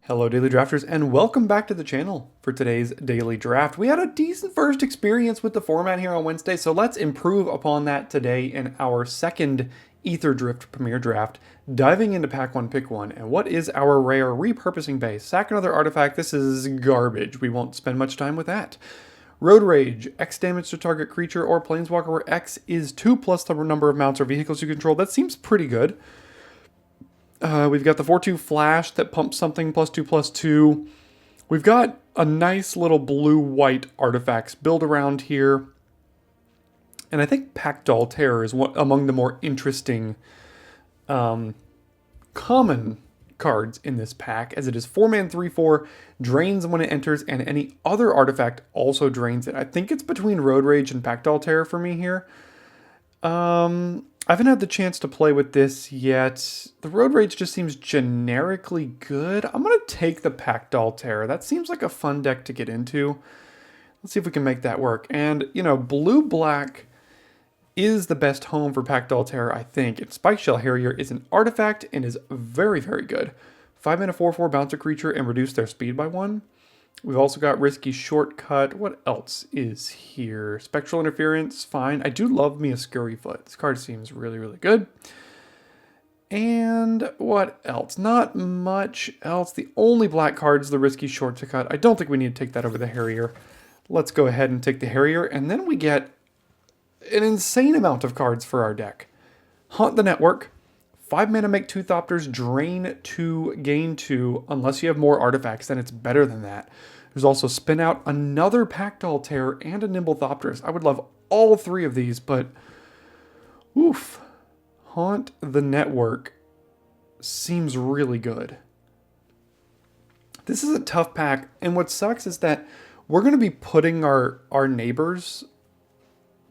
Hello Daily Drafters and welcome back to the channel for today's Daily Draft. We had a decent first experience with the format here on Wednesday, so let's improve upon that today in our second Aetherdrift Premier Draft, diving into Pack 1 Pick 1. And what is our rare repurposing base? Sack another artifact. This is garbage. We won't spend much time with that. Road Rage, X damage to target creature or planeswalker where X is 2 plus the number of mounts or vehicles you control. That seems pretty good. We've got the 4/2 flash that pumps something +2/+2. We've got a nice little blue-white artifacts build around here. And I think Packdoll Terror is among the more interesting common cards in this pack, as it is 4-mana 3/4, drains when it enters, and any other artifact also drains it. I think it's between Road Rage and Packdoll Terror for me here. I haven't had the chance to play with this yet. The Road Rage just seems generically good. I'm going to take the Packdoll Terror. That seems like a fun deck to get into. Let's see if we can make that work. And, you know, blue-black is the best home for Packdoll Terror, I think. And Spikeshell Harrier is an artifact and is very, very good. 5-mana 4/4 bounce a creature and reduce their speed by 1. We've also got Risky Shortcut. What else is here? Spectral Interference, fine. I do love me a Scurryfoot. This card seems really, really good. And what else? Not much else. The only black card is the Risky Shortcut. I don't think we need to take that over the Harrier. Let's go ahead and take the Harrier, and then we get an insane amount of cards for our deck. Haunt the Network. 5-mana, make 2 Thopters, drain 2, gain 2. Unless you have more artifacts, then it's better than that. There's also Spin Out, another Packdoll Terror, and a Nimble Thopters. I would love all 3 of these, but oof. Haunt the Network seems really good. This is a tough pack, and what sucks is that we're going to be putting our neighbors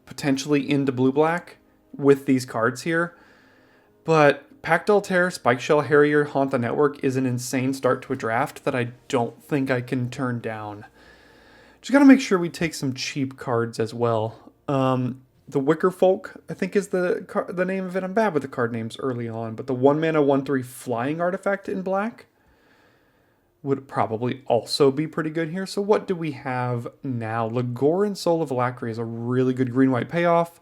potentially into blue-black with these cards here. But Packdoll Terror, Spikeshell Harrier, Haunt the Network is an insane start to a draft that I don't think I can turn down. Just got to make sure we take some cheap cards as well. The Wicker Folk, I think, is the name of it. I'm bad with the card names early on, but the 1-mana 1/3 flying artifact in black would probably also be pretty good here. So what do we have now? Legoran Soul of Alakri is a really good green-white payoff.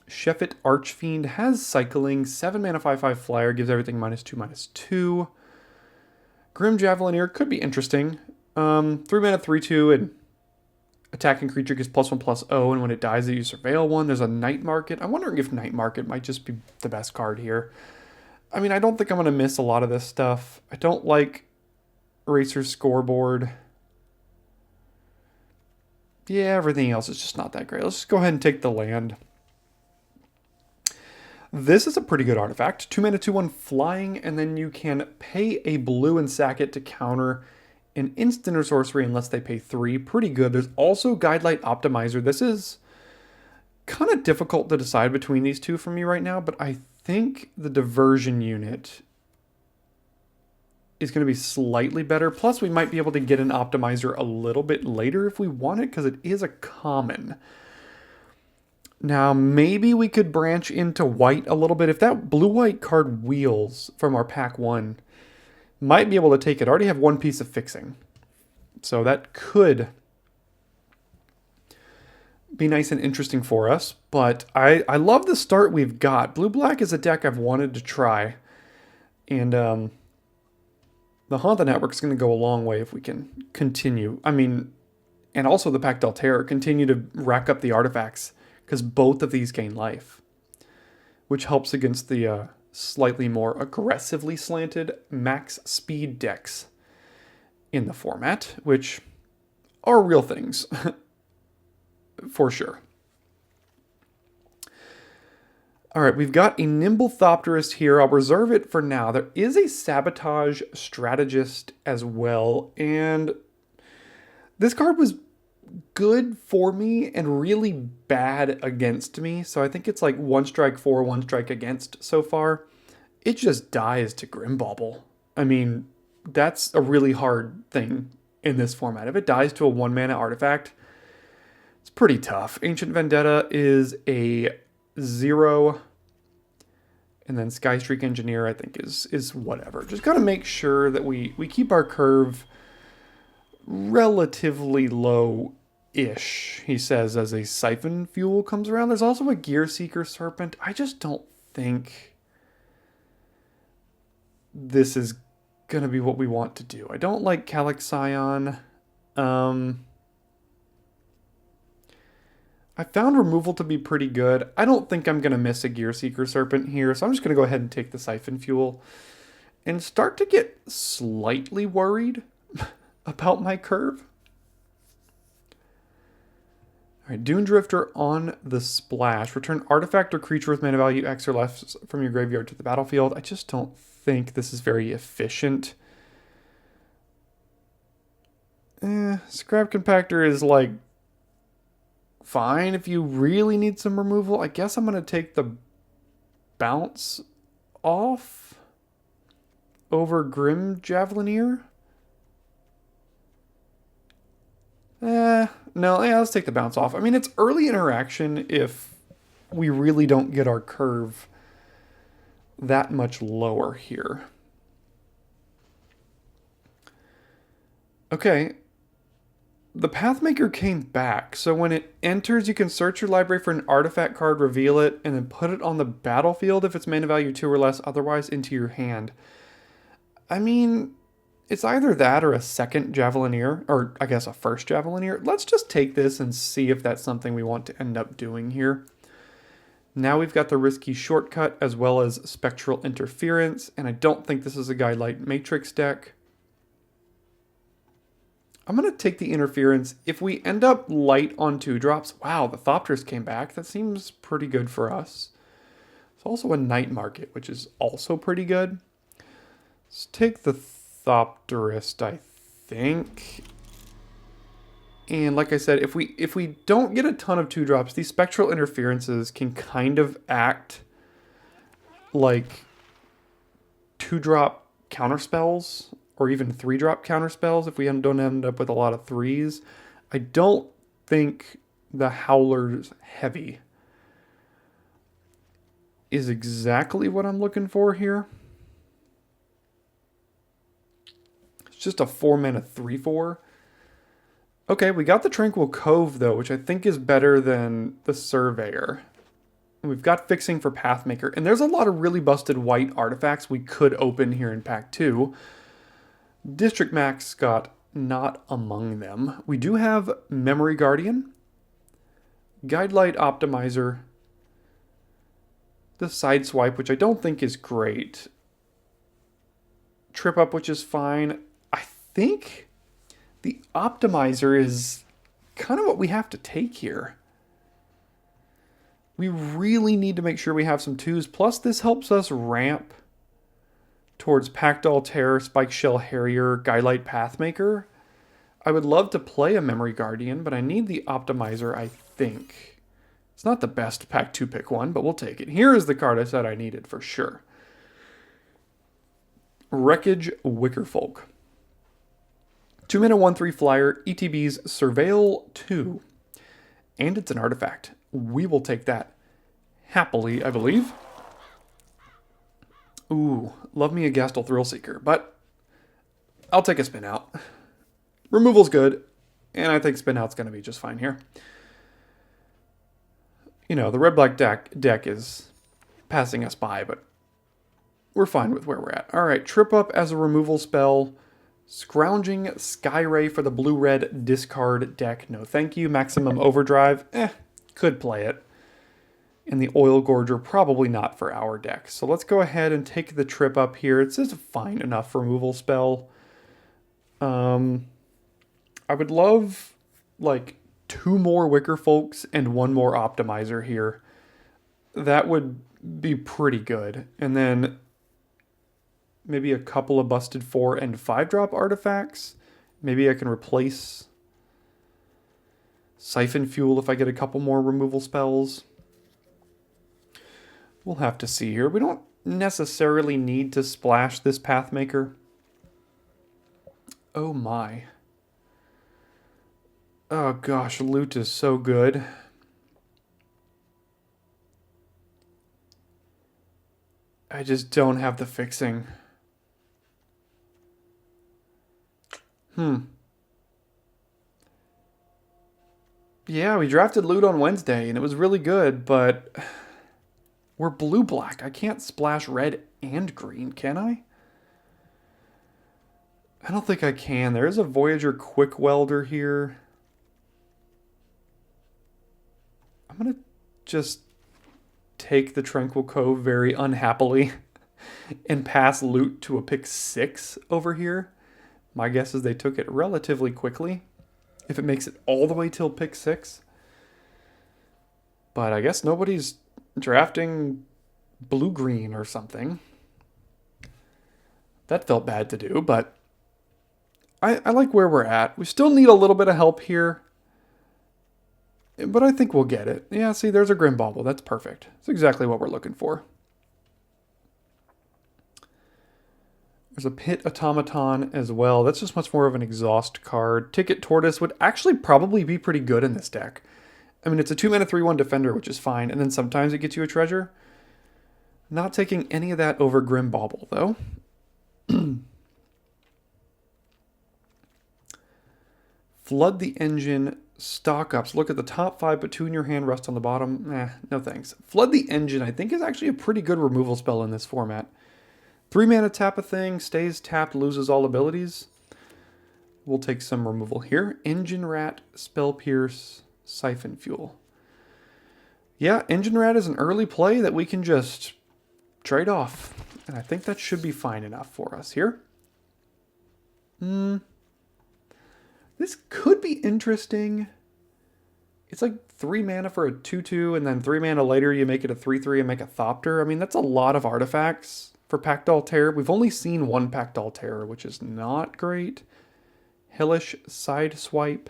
Sheffet Archfiend has cycling, 7-mana 5/5 flyer, gives everything -2/2. Grim Javelineer could be interesting. 3-mana 3/2 and attacking creature gives +1/+0, and when it dies you surveil 1. There's a Night Market. I'm wondering if Night Market might just be the best card here. I mean, I don't think I'm going to miss a lot of this stuff. I don't like Eraser's Scoreboard. Yeah, everything else is just not that great. Let's just go ahead and take the land. This is a pretty good artifact. 2-mana 2/1 flying, and then you can pay a blue and sack it to counter an instant or sorcery unless they pay 3. Pretty good. There's also Guidelight Optimizer. This is kind of difficult to decide between these two for me right now, but I think the Diversion unit is going to be slightly better. Plus, we might be able to get an Optimizer a little bit later if we want it, because it is a common. Now, maybe we could branch into white a little bit. If that blue-white card wheels from our pack 1, might be able to take it. I already have 1 piece of fixing. So that could be nice and interesting for us. But I love the start we've got. Blue-black is a deck I've wanted to try. And the Haunt the Network is going to go a long way if we can continue. I mean, and also the Packdoll Terror, continue to rack up the artifacts, because both of these gain life, which helps against the slightly more aggressively slanted max speed decks in the format, which are real things, for sure. All right, we've got a Nimble Thopterist here. I'll reserve it for now. There is a Sabotage Strategist as well, and this card was good for me and really bad against me. So I think it's like 1 strike for, 1 strike against so far. It just dies to Grimbauble. I mean, that's a really hard thing in this format. If it dies to a 1-mana artifact, it's pretty tough. Ancient Vendetta is a 0 And then Skystreak Engineer, I think, is whatever. Just got to make sure that we keep our curve relatively low-ish, he says, as a Siphon Fuel comes around. There's also a Gear Seeker Serpent. I just don't think this is going to be what we want to do. I don't like Calyx Scion. I found removal to be pretty good. I don't think I'm going to miss a Gear Seeker Serpent here, so I'm just going to go ahead and take the Siphon Fuel and start to get slightly worried about my curve. All right, Dune Drifter on the splash. Return artifact or creature with mana value X or less from your graveyard to the battlefield. I just don't think this is very efficient. Scrap Compactor is like fine if you really need some removal. I guess I'm going to take the bounce off over Grim Javelineer. No, yeah, let's take the bounce off. I mean, it's early interaction if we really don't get our curve that much lower here. Okay. The Pathmaker came back, so when it enters, you can search your library for an artifact card, reveal it, and then put it on the battlefield if it's mana value 2 or less, otherwise into your hand. I mean, it's either that or a second Javelineer, or I guess a first Javelineer. Let's just take this and see if that's something we want to end up doing here. Now we've got the risky shortcut as well as spectral interference, and I don't think this is a Guidelight Matrix deck. I'm going to take the interference. If we end up light on 2-drops, wow, the Thopterist came back. That seems pretty good for us. It's also a Night Market, which is also pretty good. Let's take the Thopterist, I think. And like I said, if we don't get a ton of 2-drops, these spectral interferences can kind of act like 2-drop counterspells, or even 3-drop counterspells if we don't end up with a lot of 3s. I don't think the Howler's Heavy is exactly what I'm looking for here. It's just a 4-mana 3/4. Okay, we got the Tranquil Cove, though, which I think is better than the Surveyor. And we've got Fixing for Pathmaker. And there's a lot of really busted white artifacts we could open here in Pack 2. District Max got not among them. We do have Memory Guardian, Guidelight Optimizer, the Sideswipe, which I don't think is great, Trip Up, which is fine. I think the Optimizer is kind of what we have to take here. We really need to make sure we have some 2s, plus this helps us ramp towards Packdoll Terror, Spike Shell Harrier, Guidelight Pathmaker. I would love to play a Memory Guardian, but I need the Optimizer, I think. It's not the best Pack 2 pick one, but we'll take it. Here is the card I said I needed for sure. Wreckage Wickerfolk. 2-mana 1/3 flyer, ETB's Surveil 2. And it's an artifact. We will take that happily, I believe. Ooh, love me a Gastel Thrillseeker, but I'll take a spin out. Removal's good, and I think spin out's going to be just fine here. You know, the red-black deck is passing us by, but we're fine with where we're at. All right, Trip Up as a removal spell. Scrounging Skyray for the blue-red discard deck. No thank you. Maximum Overdrive. Could play it. And the Oil Gorger, probably not for our deck. So let's go ahead and take the Trip Up here. It's just a fine enough removal spell. I would love, like, 2 more Wicker Folks and 1 more Optimizer here. That would be pretty good. And then maybe a couple of busted 4 and 5-drop artifacts. Maybe I can replace Siphon Fuel if I get a couple more removal spells. We'll have to see here. We don't necessarily need to splash this Pathmaker. Oh my. Oh gosh, loot is so good. I just don't have the fixing. Yeah, we drafted loot on Wednesday and it was really good, but we're blue-black. I can't splash red and green, can I? I don't think I can. There is a Voyager Quick Welder here. I'm going to just take the Tranquil Cove very unhappily and pass loot to a pick 6 over here. My guess is they took it relatively quickly, if it makes it all the way till pick 6. But I guess nobody's drafting blue-green or something. That felt bad to do, but I like where we're at. We still need a little bit of help here, but I think we'll get it. Yeah, see, there's a Grim Bauble. That's perfect. That's exactly what we're looking for. There's a Pit Automaton as well. That's just much more of an exhaust card. Ticket Tortoise would actually probably be pretty good in this deck. I mean, it's a 2-mana 3/1 defender, which is fine, and then sometimes it gets you a treasure. Not taking any of that over Grim Bauble, though. Flood the Engine, stock ups. Look at the top 5, put 2 in your hand, rest on the bottom. No thanks. Flood the Engine, I think, is actually a pretty good removal spell in this format. 3 mana, tap a thing, stays tapped, loses all abilities. We'll take some removal here. Engine Rat, Spell Pierce, Siphon Fuel. Yeah, Engine Rat is an early play that we can just trade off. And I think that should be fine enough for us here. This could be interesting. It's like 3 mana for a 2/2, and then 3 mana later you make it a 3/3 and make a Thopter. I mean, that's a lot of artifacts for Pact Altair. We've only seen one Pact Altair, which is not great. Hellish Sideswipe.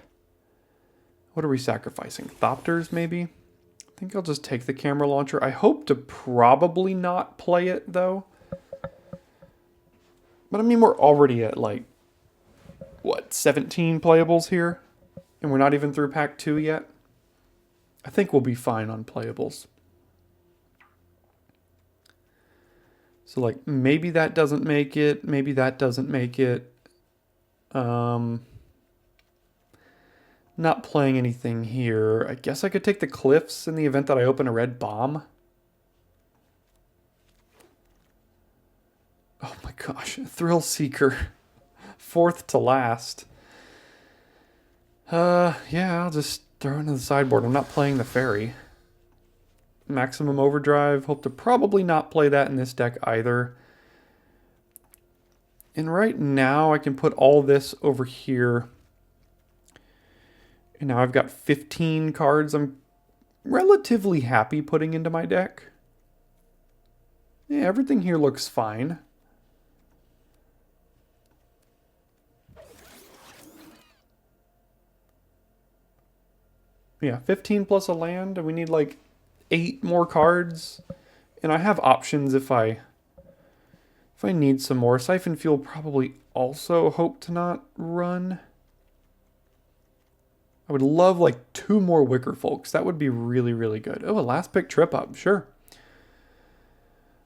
What are we sacrificing? Thopters, maybe? I think I'll just take the camera launcher. I hope to probably not play it, though. But I mean, we're already at, like, what, 17 playables here? And we're not even through Pack 2 yet? I think we'll be fine on playables. So, like, maybe that doesn't make it. Maybe that doesn't make it. Not playing anything here. I guess I could take the Cliffs in the event that I open a red bomb. Oh my gosh. Thrill Seeker. 4th to last. Yeah, I'll just throw it into the sideboard. I'm not playing the Fairy. Maximum Overdrive. Hope to probably not play that in this deck either. And right now I can put all this over here. And now I've got 15 cards I'm relatively happy putting into my deck. Yeah, everything here looks fine. Yeah, 15 plus a land, and we need like 8 more cards. And I have options if I need some more. Siphon Fuel probably also hope to not run. I would love like 2 more Wicker Folks. That would be really, really good. Oh, a last pick trip up, sure.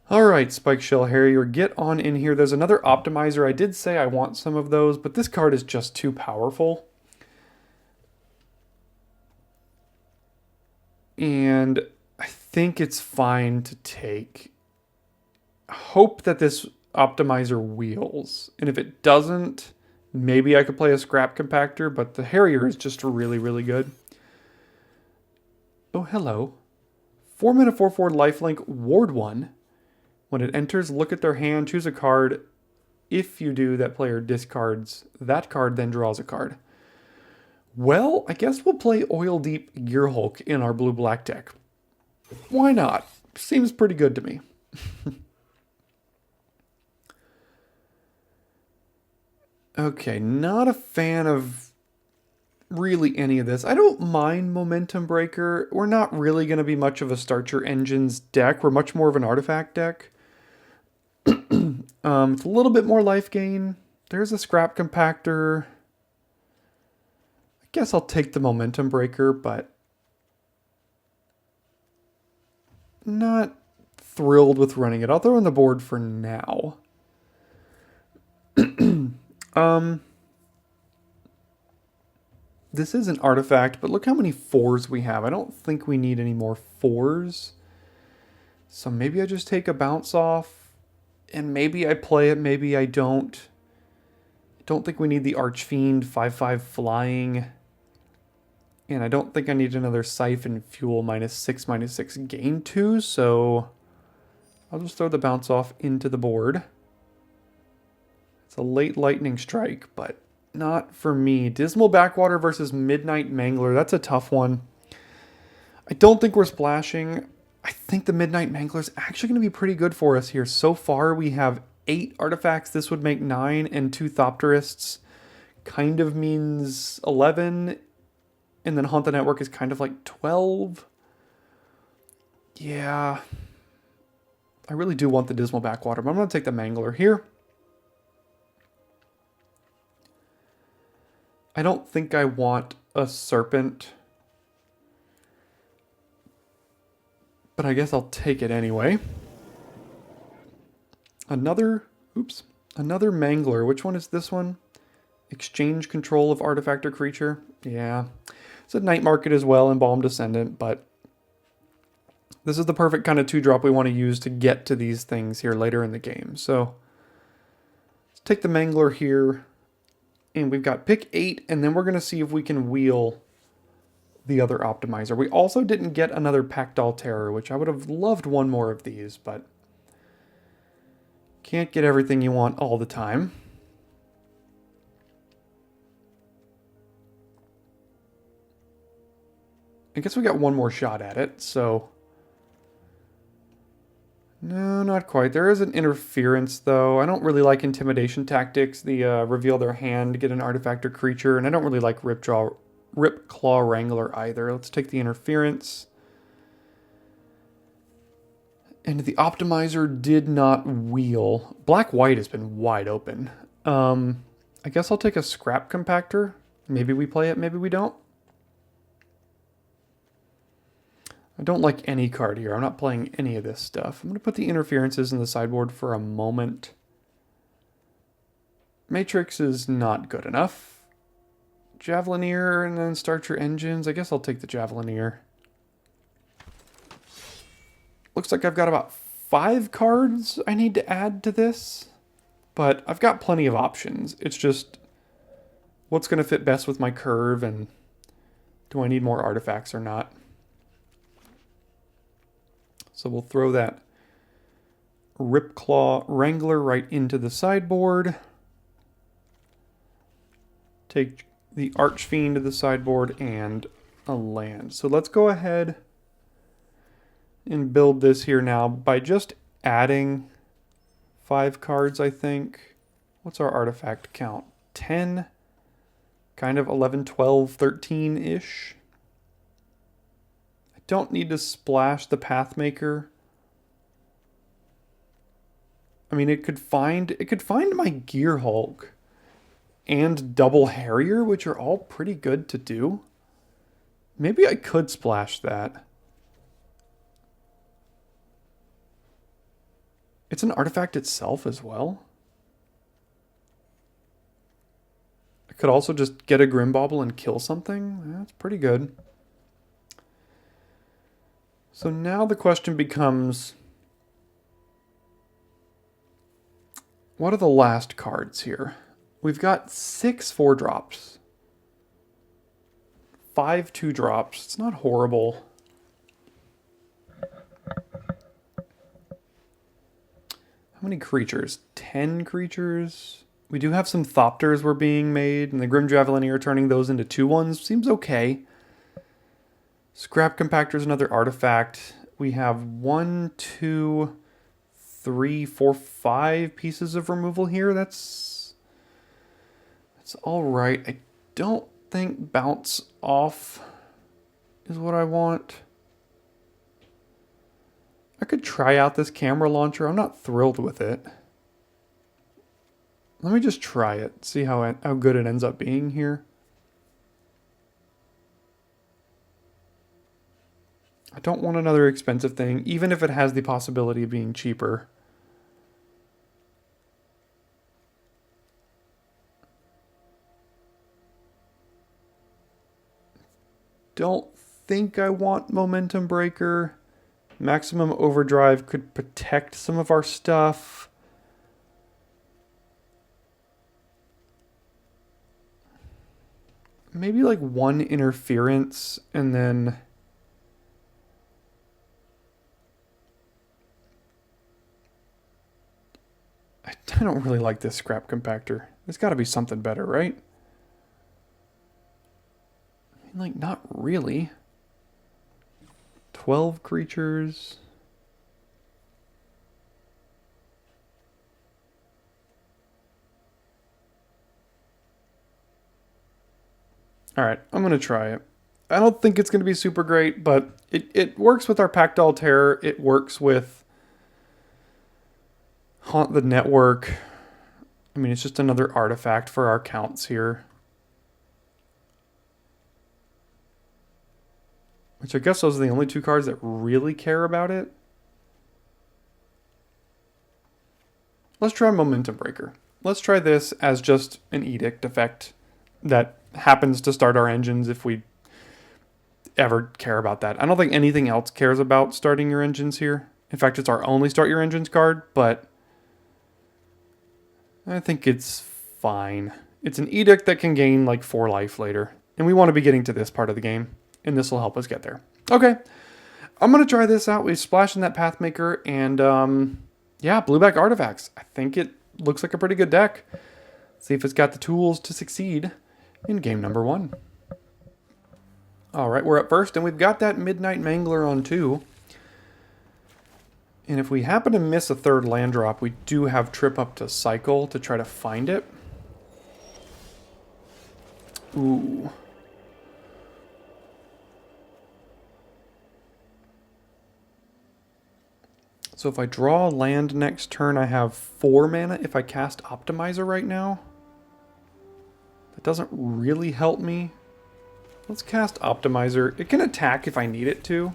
All right, Spike Shell Harrier, get on in here. There's another Optimizer. I did say I want some of those, but this card is just too powerful. And I think it's fine to take. Hope that this Optimizer wheels. And if it doesn't, maybe I could play a Scrap Compactor, but the Harrier is just really, really good. Oh, hello. 4 mana 4/4 lifelink, ward 1. When it enters, look at their hand, choose a card. If you do, that player discards that card, then draws a card. Well, I guess we'll play Oil Deep Gearhulk in our blue-black deck. Why not? Seems pretty good to me. Okay, not a fan of really any of this. I don't mind Momentum Breaker. We're not really going to be much of a Start Your Engines deck. We're much more of an artifact deck. It's a little bit more life gain. There's a Scrap Compactor. I guess I'll take the Momentum Breaker, but not thrilled with running it. I'll throw on the board for now. This is an artifact, but look how many 4s we have. I don't think we need any more 4s. So maybe I just take a bounce off, and maybe I play it, maybe I don't. I don't think we need the Archfiend 5/5 flying. And I don't think I need another Siphon Fuel -6/-6 gain 2, so I'll just throw the bounce off into the board. It's a late lightning strike, but not for me. Dismal Backwater versus Midnight Mangler. That's a tough one. I don't think we're splashing. I think the Midnight Mangler is actually going to be pretty good for us here. So far, we have 8 artifacts. This would make 9, and 2 Thopterists kind of means 11. And then Haunt the Network is kind of like 12. Yeah. I really do want the Dismal Backwater, but I'm going to take the Mangler here. I don't think I want a Serpent, but I guess I'll take it anyway. Another Mangler. Which one is this one? Exchange control of artifact or creature. Yeah. It's a Night Market as well, Embalmed Descendant, but this is the perfect kind of 2-drop we want to use to get to these things here later in the game. So let's take the Mangler here. And we've got pick 8, and then we're going to see if we can wheel the other optimizer. We also didn't get another Pactol Terror, which I would have loved one more of these, but can't get everything you want all the time. I guess we got one more shot at it, so... No, not quite. There is an interference, though. I don't really like intimidation tactics. The reveal their hand, get an artifact or creature, and I don't really like Ripclaw Wrangler either. Let's take the interference. And the optimizer did not wheel. Black-white has been wide open. I guess I'll take a Scrap Compactor. Maybe we play it, maybe we don't. I don't like any card here. I'm not playing any of this stuff. I'm going to put the interferences in the sideboard for a moment. Matrix is not good enough. Javelineer and then start your engines. I guess I'll take the Javelineer. Looks like I've got about 5 cards I need to add to this. But I've got plenty of options. It's just what's going to fit best with my curve, and do I need more artifacts or not? So we'll throw that Ripclaw Wrangler right into the sideboard. Take the Archfiend to the sideboard and a land. So let's go ahead and build this here now by just adding 5 cards, I think. What's our artifact count? 10? Kind of 11, 12, 13-ish. Don't need to splash the Pathmaker. I mean, it could find my Gear Hulk and Double Harrier, which are all pretty good to do. Maybe I could splash that. It's an artifact itself as well. I could also just get a Grimbauble and kill something. That's pretty good. So now the question becomes, what are the last cards here? We've got 6 4-drops, 5 2-drops. It's not horrible. How many creatures? 10 creatures. We do have some Thopters were being made, and the Grim Javelineer turning those into 2/1s seems okay. Scrap Compactor is another artifact. We have 1, 2, 3, 4, 5 pieces of removal here. That's all right. I don't think bounce off is what I want. I could try out this camera launcher. I'm not thrilled with it. Let me just try it. See how good it ends up being here. I don't want another expensive thing, even if it has the possibility of being cheaper. Don't think I want Momentum Breaker. Maximum Overdrive could protect some of our stuff. Maybe like one Interference and then... I don't really like this Scrap Compactor. There's got to be something better, right? I mean, like, not really. 12 creatures. Alright, I'm going to try it. I don't think it's going to be super great, but it works with our Pactol Terror. It works with Haunt the Network. I mean, it's just another artifact for our counts here. Which I guess those are the only two cards that really care about it. Let's try Momentum Breaker. Let's try this as just an edict effect that happens to start our engines if we ever care about that. I don't think anything else cares about starting your engines here. In fact, it's our only start your engines card, but I think it's fine. It's an edict that can gain like 4 life later, and we want to be getting to this part of the game, and this will help us get there. Okay, I'm going to try this out. We splash in that Pathmaker, and yeah, Blueback Artifacts. I think it looks like a pretty good deck. See if it's got the tools to succeed in game number 1. All right, we're up first, and we've got that Midnight Mangler on 2. And if we happen to miss a third land drop, we do have Trip Up to Cycle to try to find it. Ooh. So if I draw land next turn, I have 4 mana if I cast Optimizer right now. That doesn't really help me. Let's cast Optimizer. It can attack if I need it to.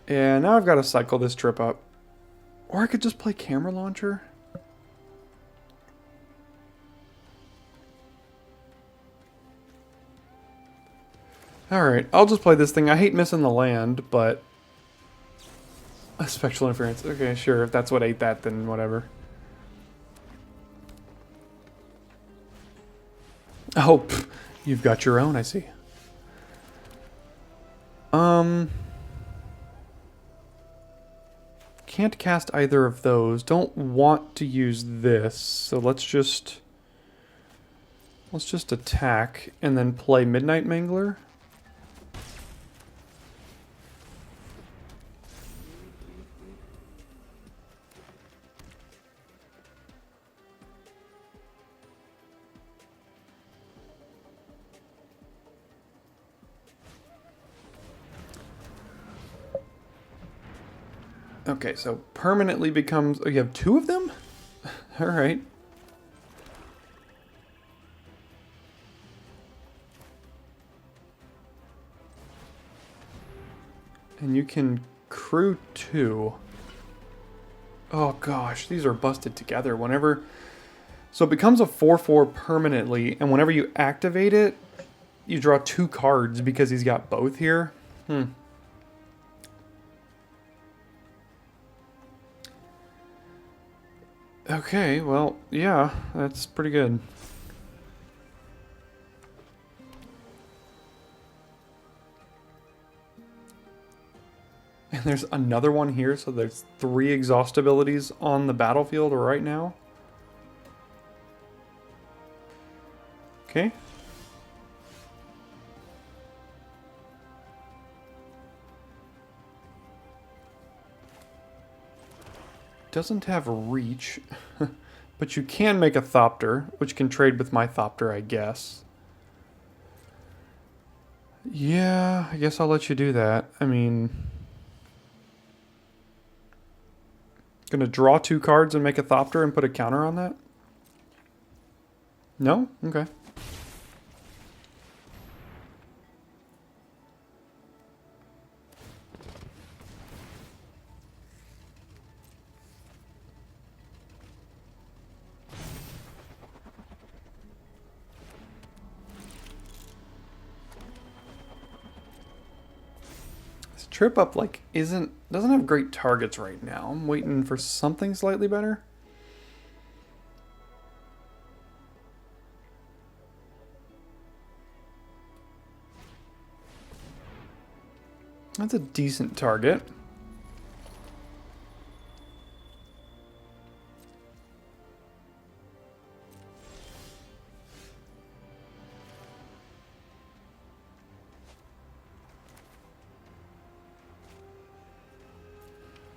And now I've got to cycle this Trip Up. Or I could just play Camera Launcher. Alright, I'll just play this thing. I hate missing the land, but... A Spectral Interference. Okay, sure. If that's what ate that, then whatever. Oh, pff, you've got your own, I see. Can't cast either of those. Don't want to use this, so let's just attack and then play Midnight Mangler. Okay, so permanently becomes... Oh, you have 2 of them? Alright. And you can crew 2. Oh gosh, these are busted together. Whenever... So it becomes a 4/4 permanently, and whenever you activate it, you draw 2 cards because he's got both here. Okay, well, yeah, that's pretty good. And there's another one here, so there's 3 exhaust abilities on the battlefield right now. Okay. Doesn't have reach, but you can make a Thopter, which can trade with my Thopter, I guess. Yeah, I guess I'll let you do that. I mean... Gonna draw 2 cards and make a Thopter and put a counter on that? No? Okay. Trip Up like doesn't have great targets right now. I'm waiting for something slightly better. That's a decent target.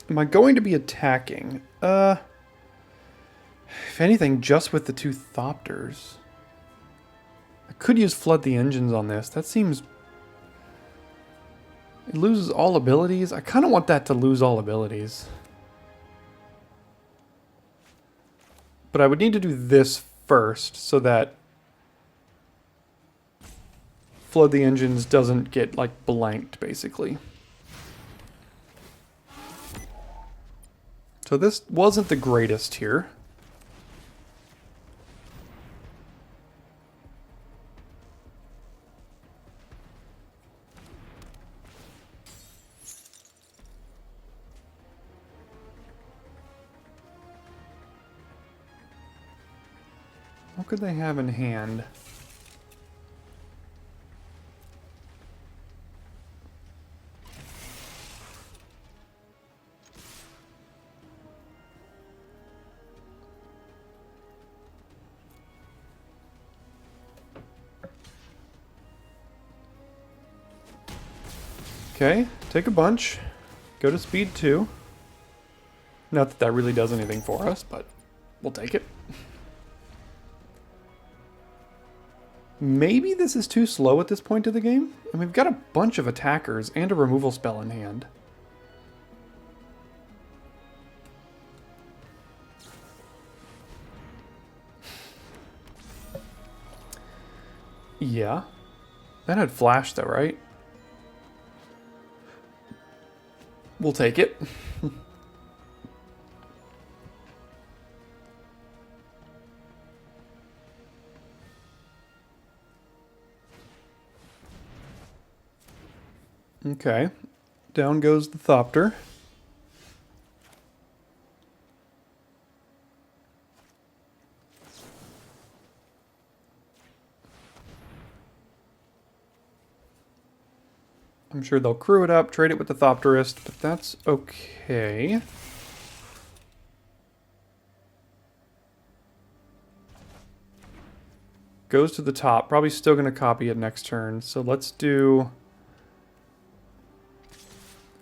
Am I going to be attacking? If anything, just with the 2 Thopters. I could use Flood the Engines on this. That seems... It loses all abilities. I kind of want that to lose all abilities. But I would need to do this first so that Flood the Engines doesn't get, like, blanked, basically. So this wasn't the greatest here. What could they have in hand? Okay, take a bunch. Go to speed 2. Not that that really does anything for us, but we'll take it. Maybe this is too slow at this point of the game? And we've got a bunch of attackers and a removal spell in hand. Yeah. That had flash though, right? We'll take it. Okay. Down goes the Thopter. I'm sure they'll crew it up, trade it with the Thopterist, but that's okay. Goes to the top. Probably still going to copy it next turn. So let's do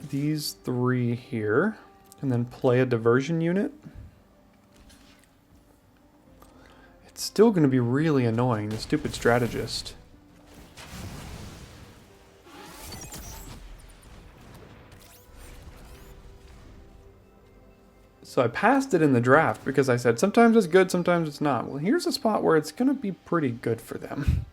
these 3 here. And then play a diversion unit. It's still going to be really annoying, the stupid strategist. So I passed it in the draft because I said sometimes it's good, sometimes it's not. Well, here's a spot where it's going to be pretty good for them.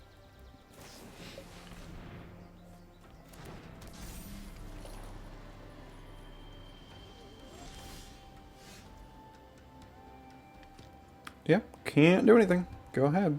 Yep, can't do anything. Go ahead.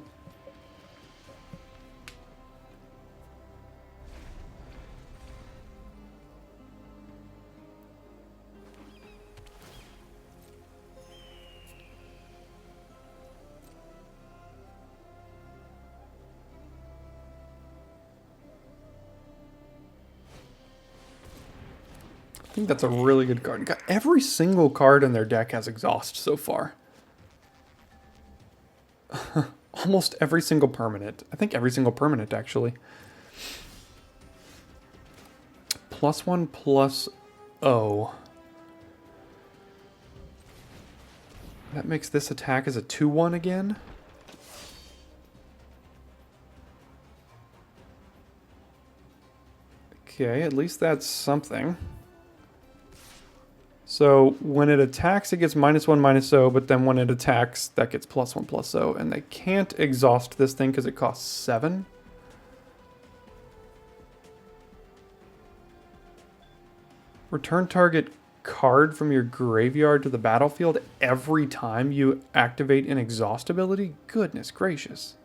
I think that's a really good card. Every single card in their deck has exhaust so far. Almost every single permanent. I think every single permanent, actually. +1/+0. That makes this attack as a 2/1 again. Okay, at least that's something. So when it attacks, it gets -1/-0, but then when it attacks, that gets +1/+0. And they can't exhaust this thing because it costs 7. Return target card from your graveyard to the battlefield every time you activate an exhaust ability? Goodness gracious.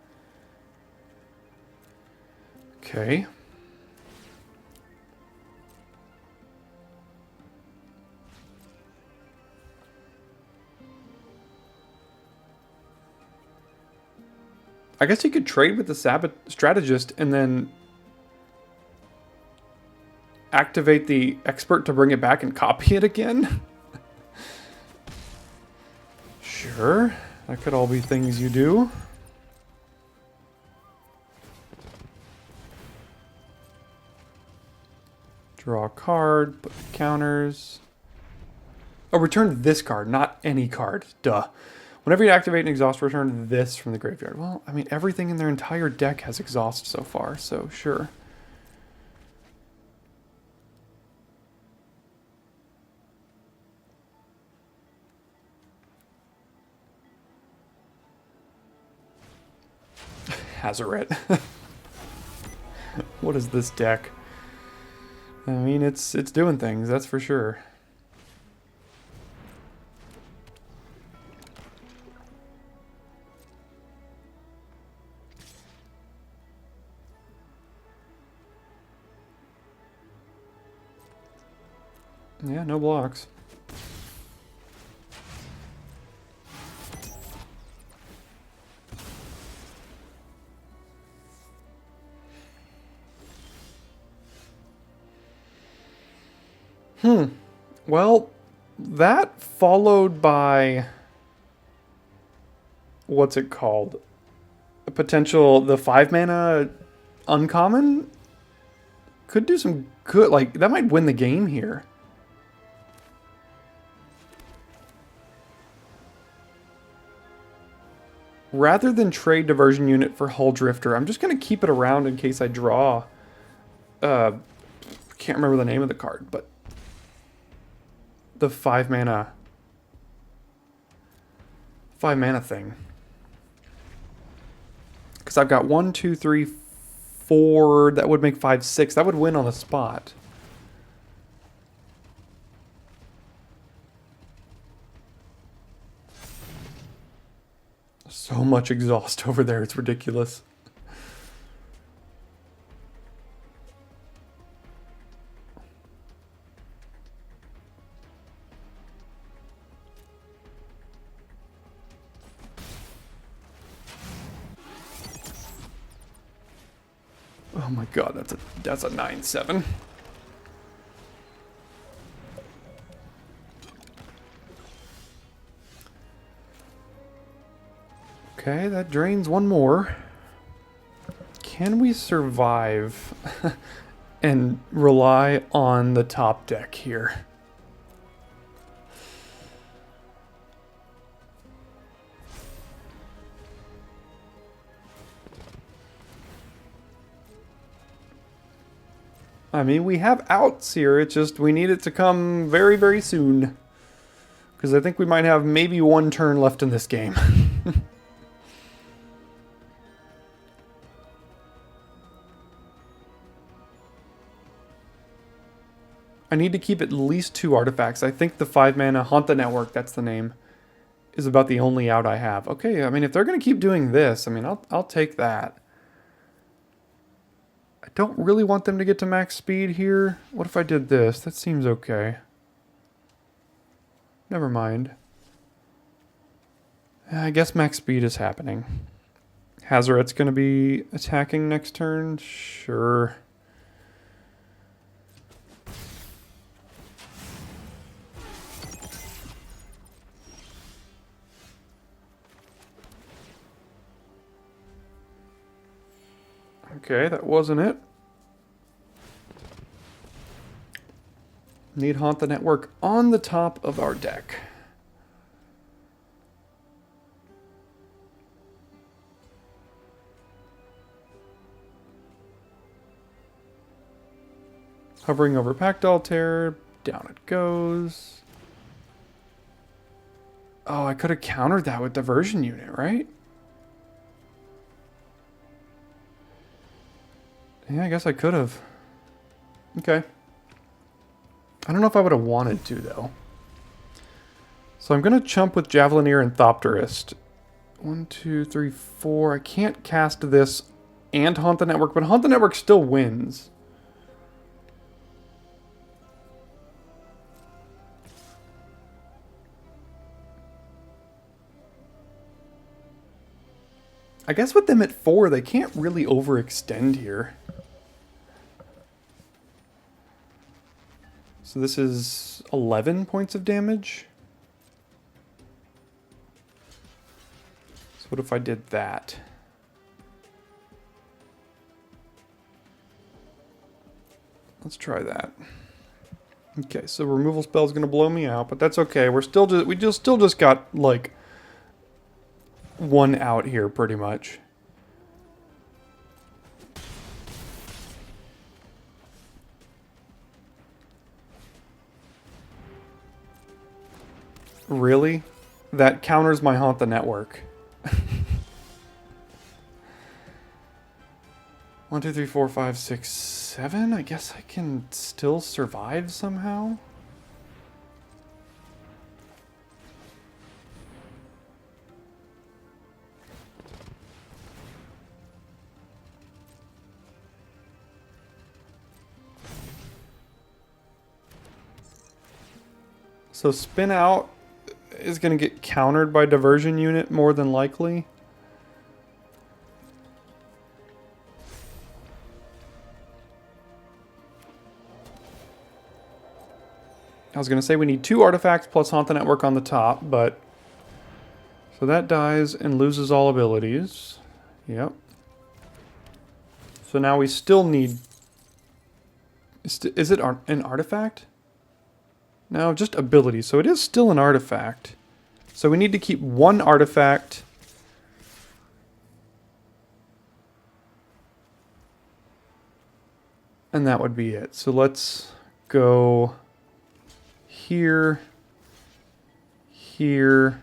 Okay. I guess he could trade with the strategist and then activate the expert to bring it back and copy it again. Sure, that could all be things you do. Draw a card, put counters. Oh, return this card, not any card. Duh. Whenever you activate an exhaust, return this from the graveyard. Well, I mean, everything in their entire deck has exhaust so far, so sure. Hazoret. What is this deck? I mean, it's doing things, that's for sure. Yeah, no blocks. Well, that followed by... what's it called? A potential... the 5-mana uncommon? Could do some good... like, that might win the game here. Rather than trade Diversion Unit for Hull Drifter, I'm just going to keep it around in case I draw... can't remember the name of the card, but... the 5-mana thing. Because I've got 1, 2, 3, 4. That would make 5, 6. That would win on the spot. So much exhaust over there. It's ridiculous. Oh my god, that's a 9/7. Okay, that drains one more. Can we survive and rely on the top deck here? I mean, we have outs here, it's just we need it to come very, very soon. Because I think we might have maybe one turn left in this game. I need to keep at least 2 artifacts. I think the 5-mana Haunt the Network, that's the name, is about the only out I have. Okay, I mean, if they're going to keep doing this, I mean, I'll take that. I don't really want them to get to max speed here. What if I did this? That seems okay. Never mind. I guess max speed is happening. Hazoret's going to be attacking next turn? Sure. Okay, that wasn't it. Need Haunt the Network on the top of our deck. Hovering over Pact Altair, down it goes. Oh, I could have countered that with Diversion Unit, right? Yeah, I guess I could have. Okay. I don't know if I would have wanted to, though. So I'm going to chump with Javelineer and Thopterist. 1, 2, 3, 4. I can't cast this and Haunt the Network, but Haunt the Network still wins. I guess with them at 4, they can't really overextend here. So this is 11 points of damage. So what if I did that? Let's try that. Okay, so removal spell is going to blow me out, but that's okay. We still just got like 1 out here pretty much. Really? That counters my Haunt the Network. 1, 2, 3, 4, 5, 6, 7? I guess I can still survive somehow? So spin out is going to get countered by diversion unit more than likely. I was going to say we need 2 artifacts plus Haunt the Network on the top, but... So that dies and loses all abilities. Yep. So now we still need... Is it an artifact? No, just ability. So it is still an artifact. So we need to keep 1 artifact. And that would be it. So let's go here, here.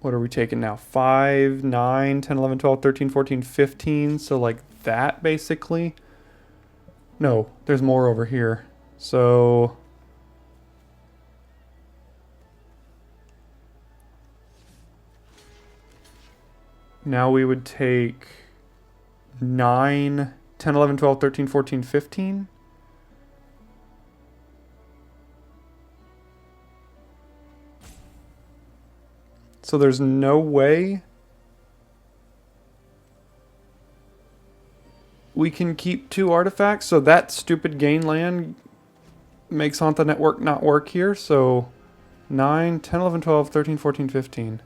What are we taking now? 5, 9, 10, 11, 12, 13, 14, 15. So like that basically. No, there's more over here. So now we would take 9, 10, 11, 12, 13, 14, 15. So there's no way we can keep 2 artifacts. So that stupid gain land makes Haunt the Network not work here. So 9, 10, 11, 12, 13, 14, 15.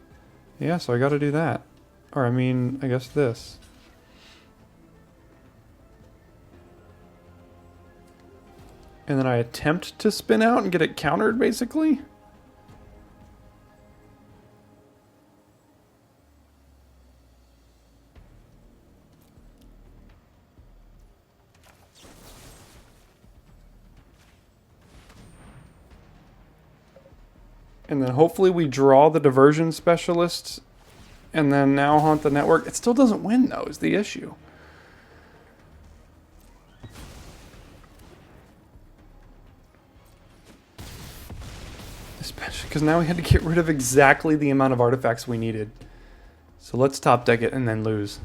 Yeah, so I got to do that. Or I mean, I guess this. And then I attempt to spin out and get it countered, basically. And then hopefully we draw the diversion specialist and then now Haunt the Network. It still doesn't win, though, is the issue. Especially because now we had to get rid of exactly the amount of artifacts we needed. So let's top deck it and then lose.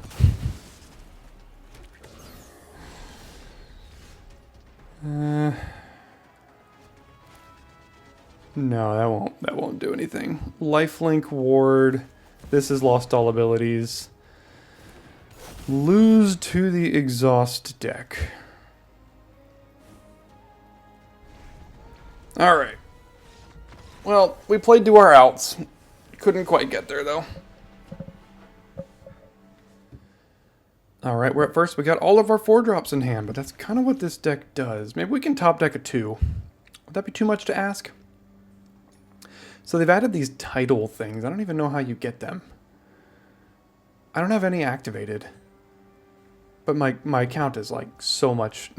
No, that won't do anything. Lifelink ward. This is lost all abilities. Lose to the exhaust deck. Alright. Well, we played to our outs. Couldn't quite get there, though. Alright, we're at first. We got all of our 4-drops in hand, but that's kind of what this deck does. Maybe we can top deck a 2. Would that be too much to ask? So they've added these title things. I don't even know how you get them. I don't have any activated. But my account is like so much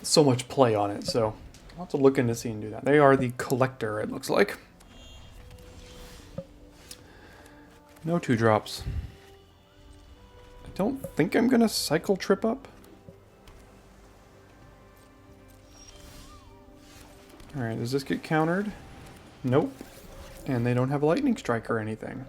so much play on it, so I'll have to look into see and do that. They are the collector, it looks like. No 2-drops. I don't think I'm gonna cycle trip up. Alright, does this get countered? Nope. And they don't have a lightning strike or anything.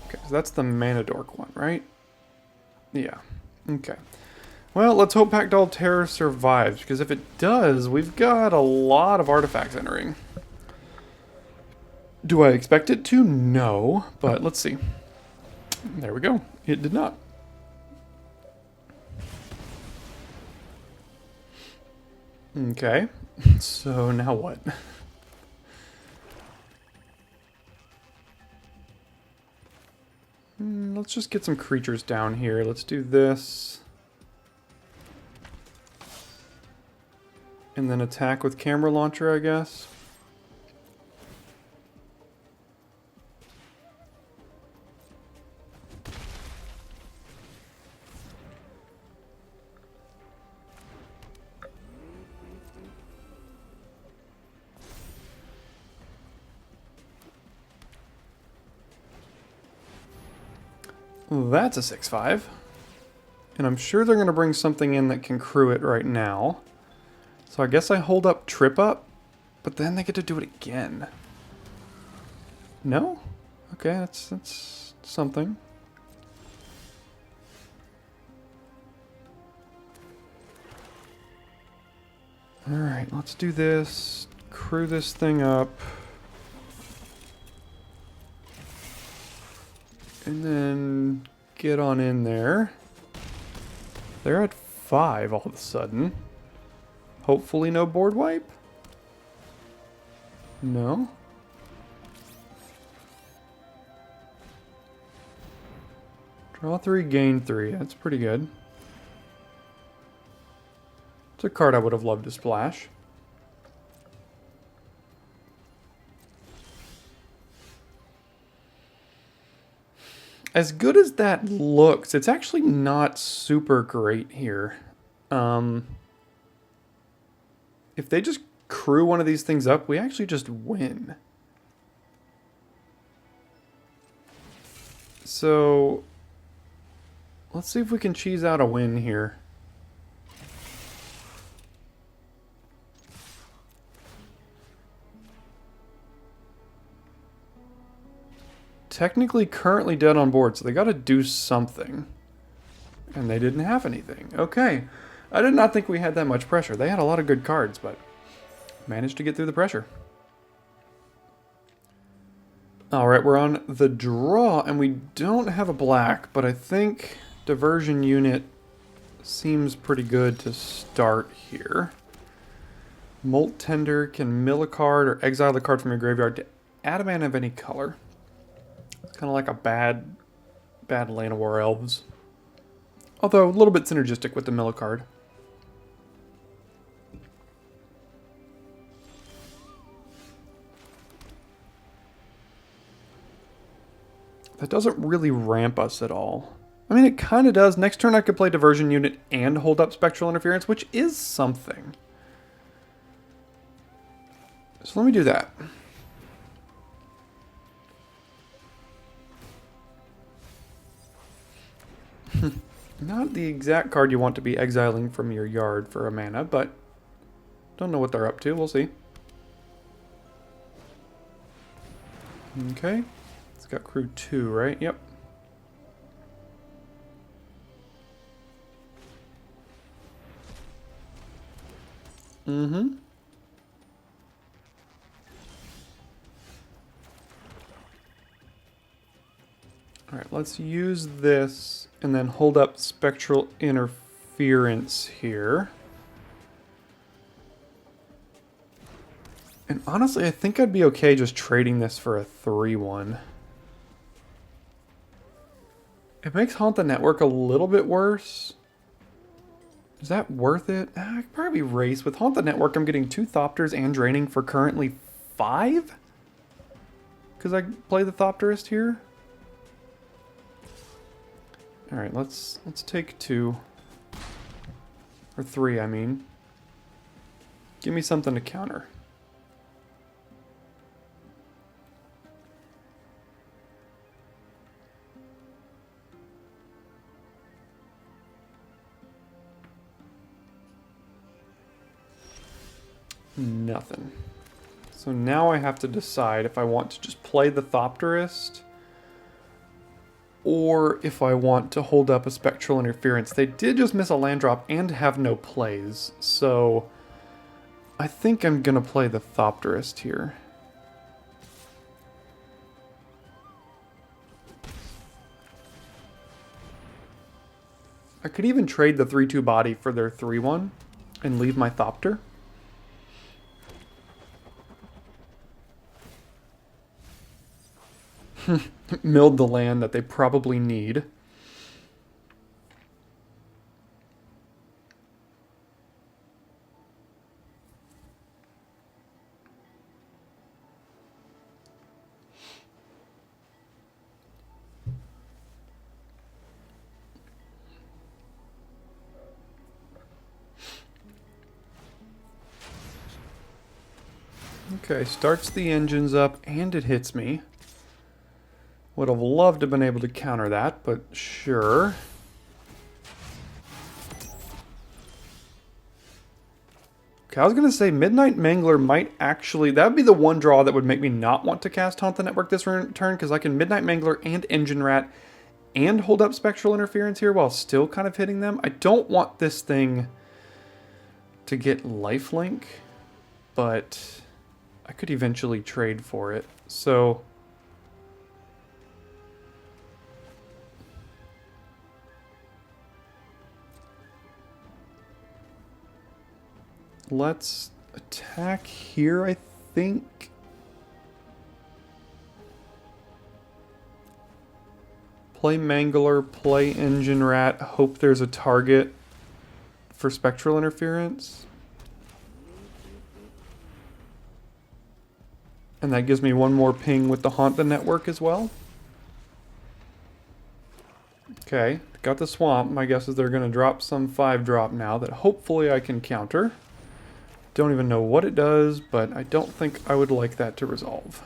Okay, so that's the Mana Dork one, right? Yeah. Okay. Well, let's hope Packdoll Terror survives, because if it does, we've got a lot of artifacts entering. Do I expect it to? No, but let's see. There we go. It did not. Okay, so now what? Let's just get some creatures down here. Let's do this. And then attack with camera launcher, I guess. That's a 6/5. And I'm sure they're going to bring something in that can crew it right now. So I guess I hold up Trip Up, but then they get to do it again. No? Okay, that's something. Alright, let's do this. Crew this thing up. And then get on in there. They're at 5 all of a sudden. Hopefully no board wipe? No? Draw 3, gain 3. That's pretty good. It's a card I would have loved to splash. As good as that looks, it's actually not super great here. If they just crew one of these things up, we actually just win. So, let's see if we can cheese out a win here. Technically currently dead on board, so they got to do something. And they didn't have anything. Okay. I did not think we had that much pressure. They had a lot of good cards, but managed to get through the pressure. Alright, we're on the draw, and we don't have a black, but I think Diversion Unit seems pretty good to start here. Molt Tender can mill a card or exile the card from your graveyard to add a mana of any color. It's kind of like a bad Lane of War Elves. Although a little bit synergistic with the mill a card. That doesn't really ramp us at all. I mean, it kind of does. Next turn I could play Diversion Unit and hold up Spectral Interference, which is something. So let me do that. Not the exact card you want to be exiling from your yard for a mana, but don't know what they're up to. We'll see. Okay. It's got crew 2, right? Yep. Mm-hmm. Alright, let's use this and then hold up Spectral Interference here. And honestly, I think I'd be okay just trading this for a 3/1. It makes Haunt the Network a little bit worse. Is that worth it? I could probably race. With Haunt the Network, I'm getting 2 Thopters and draining for currently 5? Because I play the Thopterist here? Alright, let's take 2. Or 3, I mean. Give me something to counter. Nothing. So now I have to decide if I want to just play the Thopterist or if I want to hold up a Spectral Interference. They did just miss a land drop and have no plays, so I think I'm going to play the Thopterist here. I could even trade the 3/2 body for their 3/1 and leave my Thopter. Milled the land that they probably need. Okay, starts the engines up and it hits me. Would have loved to have been able to counter that, but sure. Okay, I was going to say Midnight Mangler might actually... That would be the one draw that would make me not want to cast Haunt the Network this turn, because I can Midnight Mangler and Engine Rat and hold up Spectral Interference here while still kind of hitting them. I don't want this thing to get lifelink, but I could eventually trade for it. So let's attack here, I think. Play Mangler, play Engine Rat, hope there's a target for Spectral Interference. And that gives me one more ping with the Haunt the Network as well. Okay, got the Swamp. My guess is they're going to drop some 5-drop now that hopefully I can counter. Don't even know what it does, but I don't think I would like that to resolve.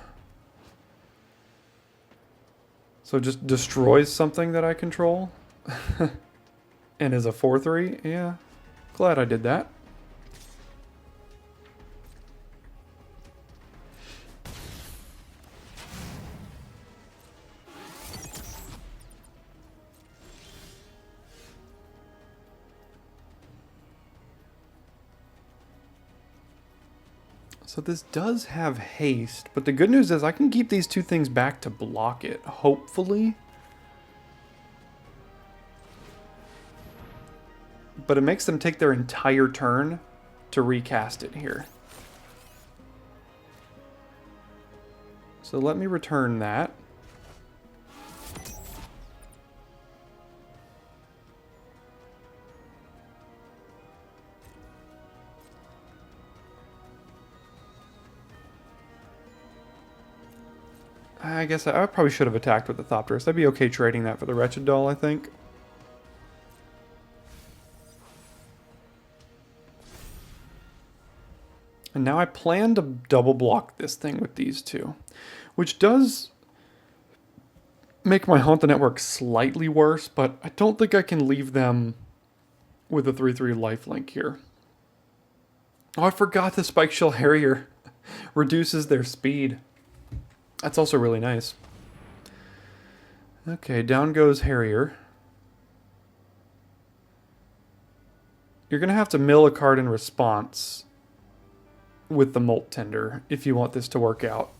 So just destroys something that I control. And is a 4/3. Yeah, glad I did that. So this does have haste, but the good news is I can keep these two things back to block it, hopefully. But it makes them take their entire turn to recast it here. So let me return that. I guess I probably should have attacked with the Thopterist. I'd be okay trading that for the Wretched Doll, I think. And now I plan to double block this thing with these two, which does make my Haunt the Network slightly worse, but I don't think I can leave them with a 3/3 lifelink here. Oh, I forgot the Spike Shell Harrier reduces their speed. That's also really nice. Okay, down goes Harrier. You're going to have to mill a card in response with the Molt Tender if you want this to work out.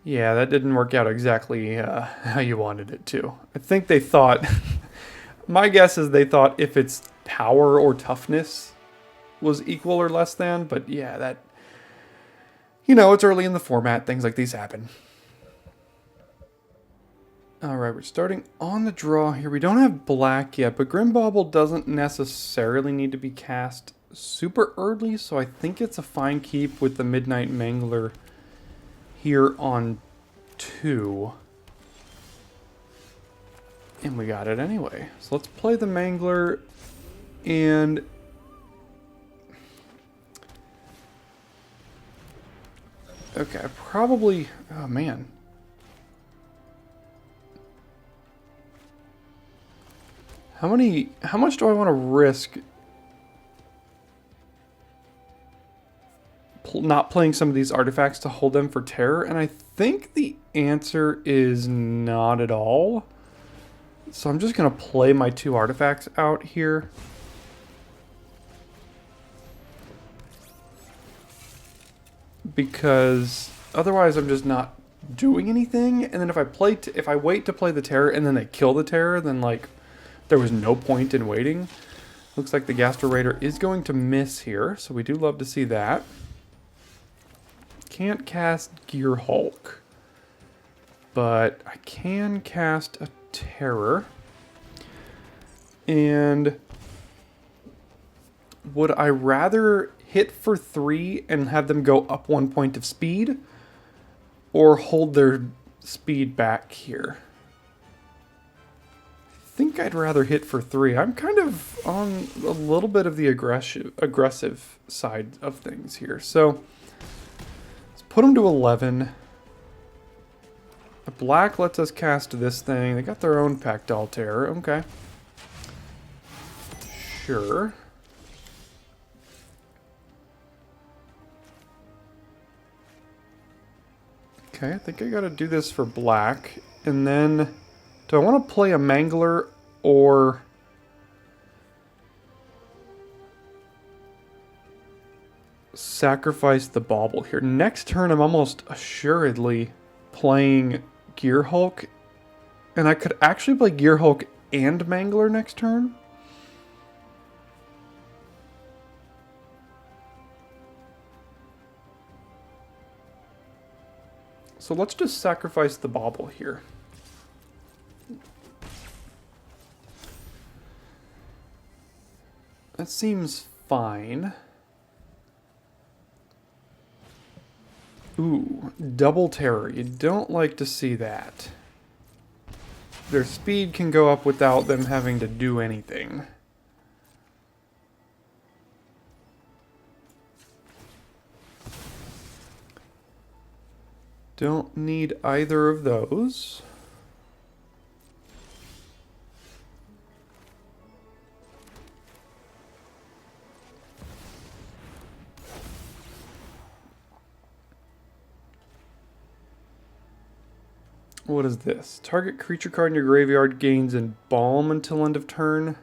Yeah, that didn't work out exactly how you wanted it to. I think they thought... My guess is they thought if its power or toughness was equal or less than, but yeah, that... You know, it's early in the format. Things like these happen. Alright, we're starting on the draw here. We don't have black yet, but Grimbauble doesn't necessarily need to be cast super early, so I think it's a fine keep with the Midnight Mangler here on 2. And we got it anyway. So let's play the Mangler and... Okay, I probably... Oh, man. How much do I want to risk not playing some of these artifacts to hold them for terror? And I think the answer is not at all. So I'm just going to play my 2 artifacts out here. Because otherwise I'm just not doing anything. And then if I wait to play the terror and then they kill the terror, then like there was no point in waiting. Looks like the Gastro Raider is going to miss here, so we do love to see that. Can't cast Gear Hulk, but I can cast a Terror. And would I rather hit for 3 and have them go up 1 point of speed, or hold their speed back here? I think I'd rather hit for 3. I'm kind of on a little bit of the aggressive side of things here. So let's put them to 11. The black lets us cast this thing. They got their own Pactol Terror. Okay. Sure. Okay, I think I gotta do this for black. And then, do I want to play a Mangler or sacrifice the Bauble here? Next turn, I'm almost assuredly playing Gear Hulk. And I could actually play Gear Hulk and Mangler next turn. So let's just sacrifice the Bauble here. That seems fine. Ooh, double terror. You don't like to see that. Their speed can go up without them having to do anything. Don't need either of those. What is this? Target creature card in your graveyard gains Embalm until end of turn.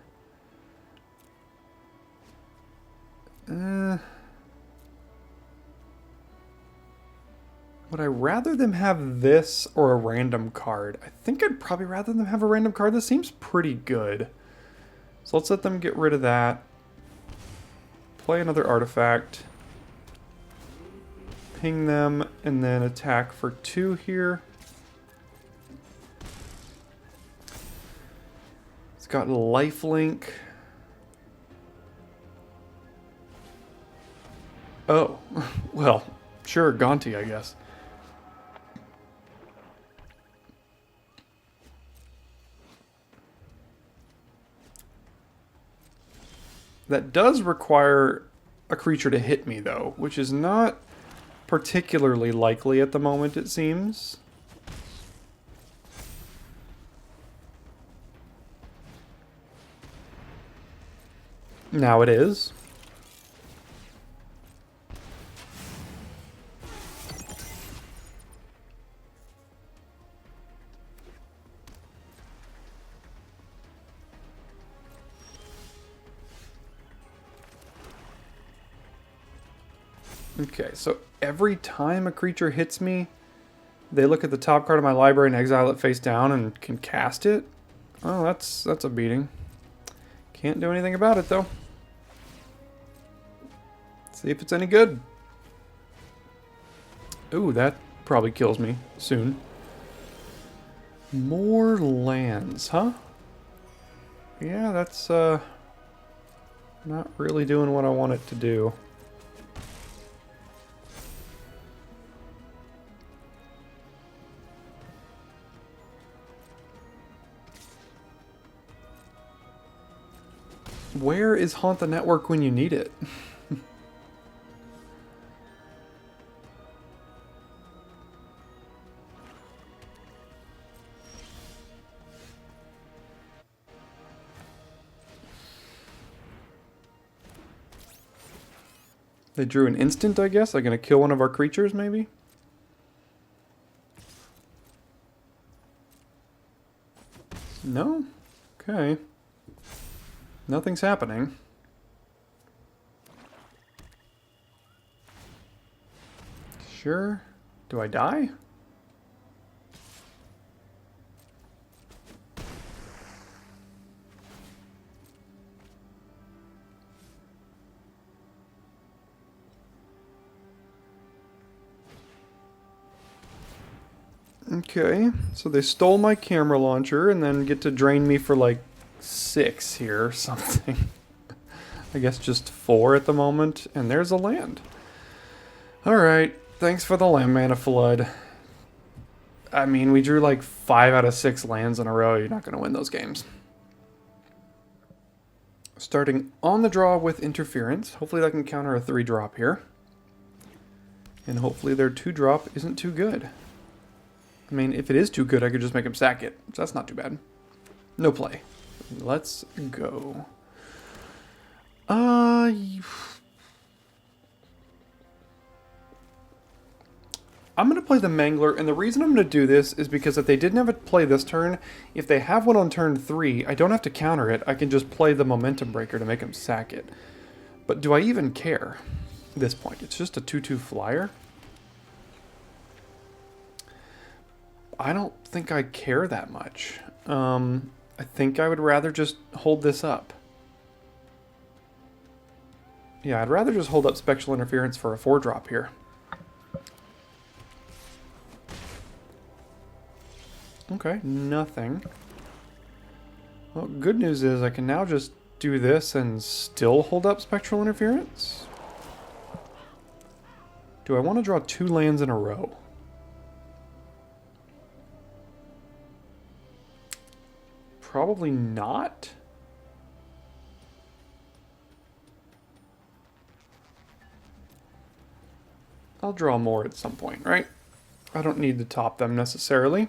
Would I rather them have this or a random card? I think I'd probably rather them have a random card. This seems pretty good. So let's let them get rid of that. Play another artifact. Ping them and then attack for 2 here. It's got lifelink. Oh, well, sure, Gonti, I guess. That does require a creature to hit me, though, which is not particularly likely at the moment, it seems. Now it is. Okay, so every time a creature hits me, they look at the top card of my library and exile it face down and can cast it? Oh, that's a beating. Can't do anything about it, though. See if it's any good. Ooh, that probably kills me soon. More lands, huh? Yeah, that's not really doing what I want it to do. Where is Haunt the Network when you need it? They drew an instant, I guess. They're going to kill one of our creatures, maybe? No? Okay. Nothing's happening. Sure. Do I die? Okay, so they stole my camera launcher and then get to drain me for like 6 here or something. I guess just 4 at the moment, and there's a land. Alright, thanks for the land mana flood. I mean, we drew like 5 out of 6 lands in a row. You're not going to win those games. Starting on the draw with interference. Hopefully that can counter a 3-drop here. And hopefully their 2-drop isn't too good. I mean, if it is too good, I could just make him sack it. So that's not too bad. No play. Let's go. I'm going to play the Mangler, and the reason I'm going to do this is because if they didn't have a play this turn, if they have one on turn 3, I don't have to counter it. I can just play the Momentum Breaker to make him sack it. But do I even care at this point? It's just a 2/2 flyer. I don't think I care that much. I think I would rather just hold this up. Yeah, I'd rather just hold up Spectral Interference for a 4-drop here. Okay, nothing. Well, good news is I can now just do this and still hold up Spectral Interference. Do I want to draw 2 lands in a row? Probably not. I'll draw more at some point, right? I don't need to top them necessarily.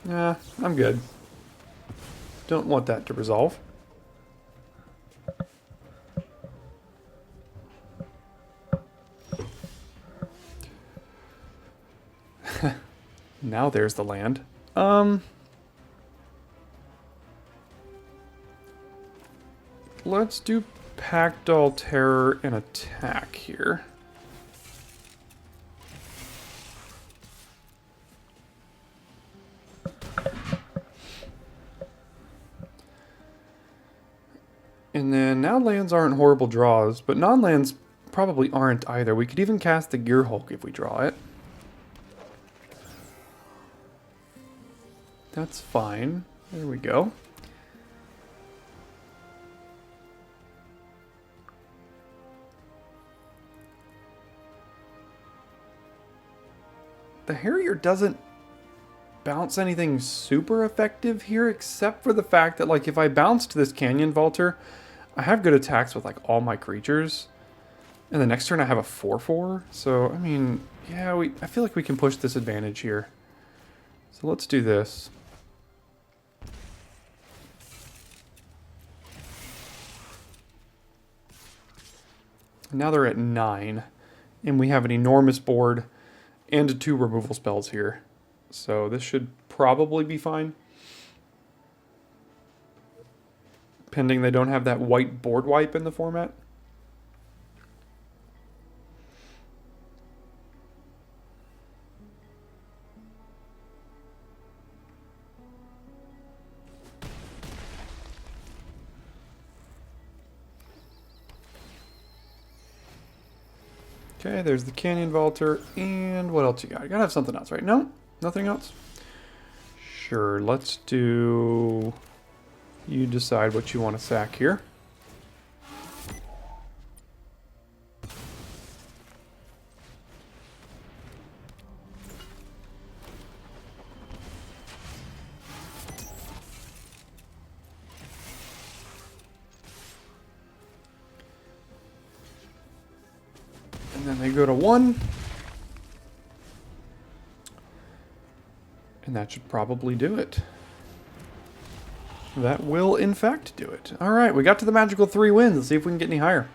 Nah, I'm good. Don't want that to resolve. Now there's the land. Let's do Packdoll Terror and attack here. And then now lands aren't horrible draws, but non-lands probably aren't either. We could even cast the Gear Hulk if we draw it. That's fine. There we go. The Harrier doesn't bounce anything super effective here, except for the fact that, like, if I bounced this Canyon Vaulter, I have good attacks with, like, all my creatures. And the next turn I have a 4/4. So, I mean, yeah, I feel like we can push this advantage here. So let's do this. Now they're at 9, and we have an enormous board and 2 removal spells here. So this should probably be fine. Pending they don't have that white board wipe in the format. Okay, there's the Canyon Vaulter, and what else you got? You gotta have something else, right? No? Nothing else? Sure, let's do... You decide what you want to sack here. And then they go to 1. And that should probably do it. That will, in fact, do it. All right, we got to the magical 3 wins. Let's see if we can get any higher.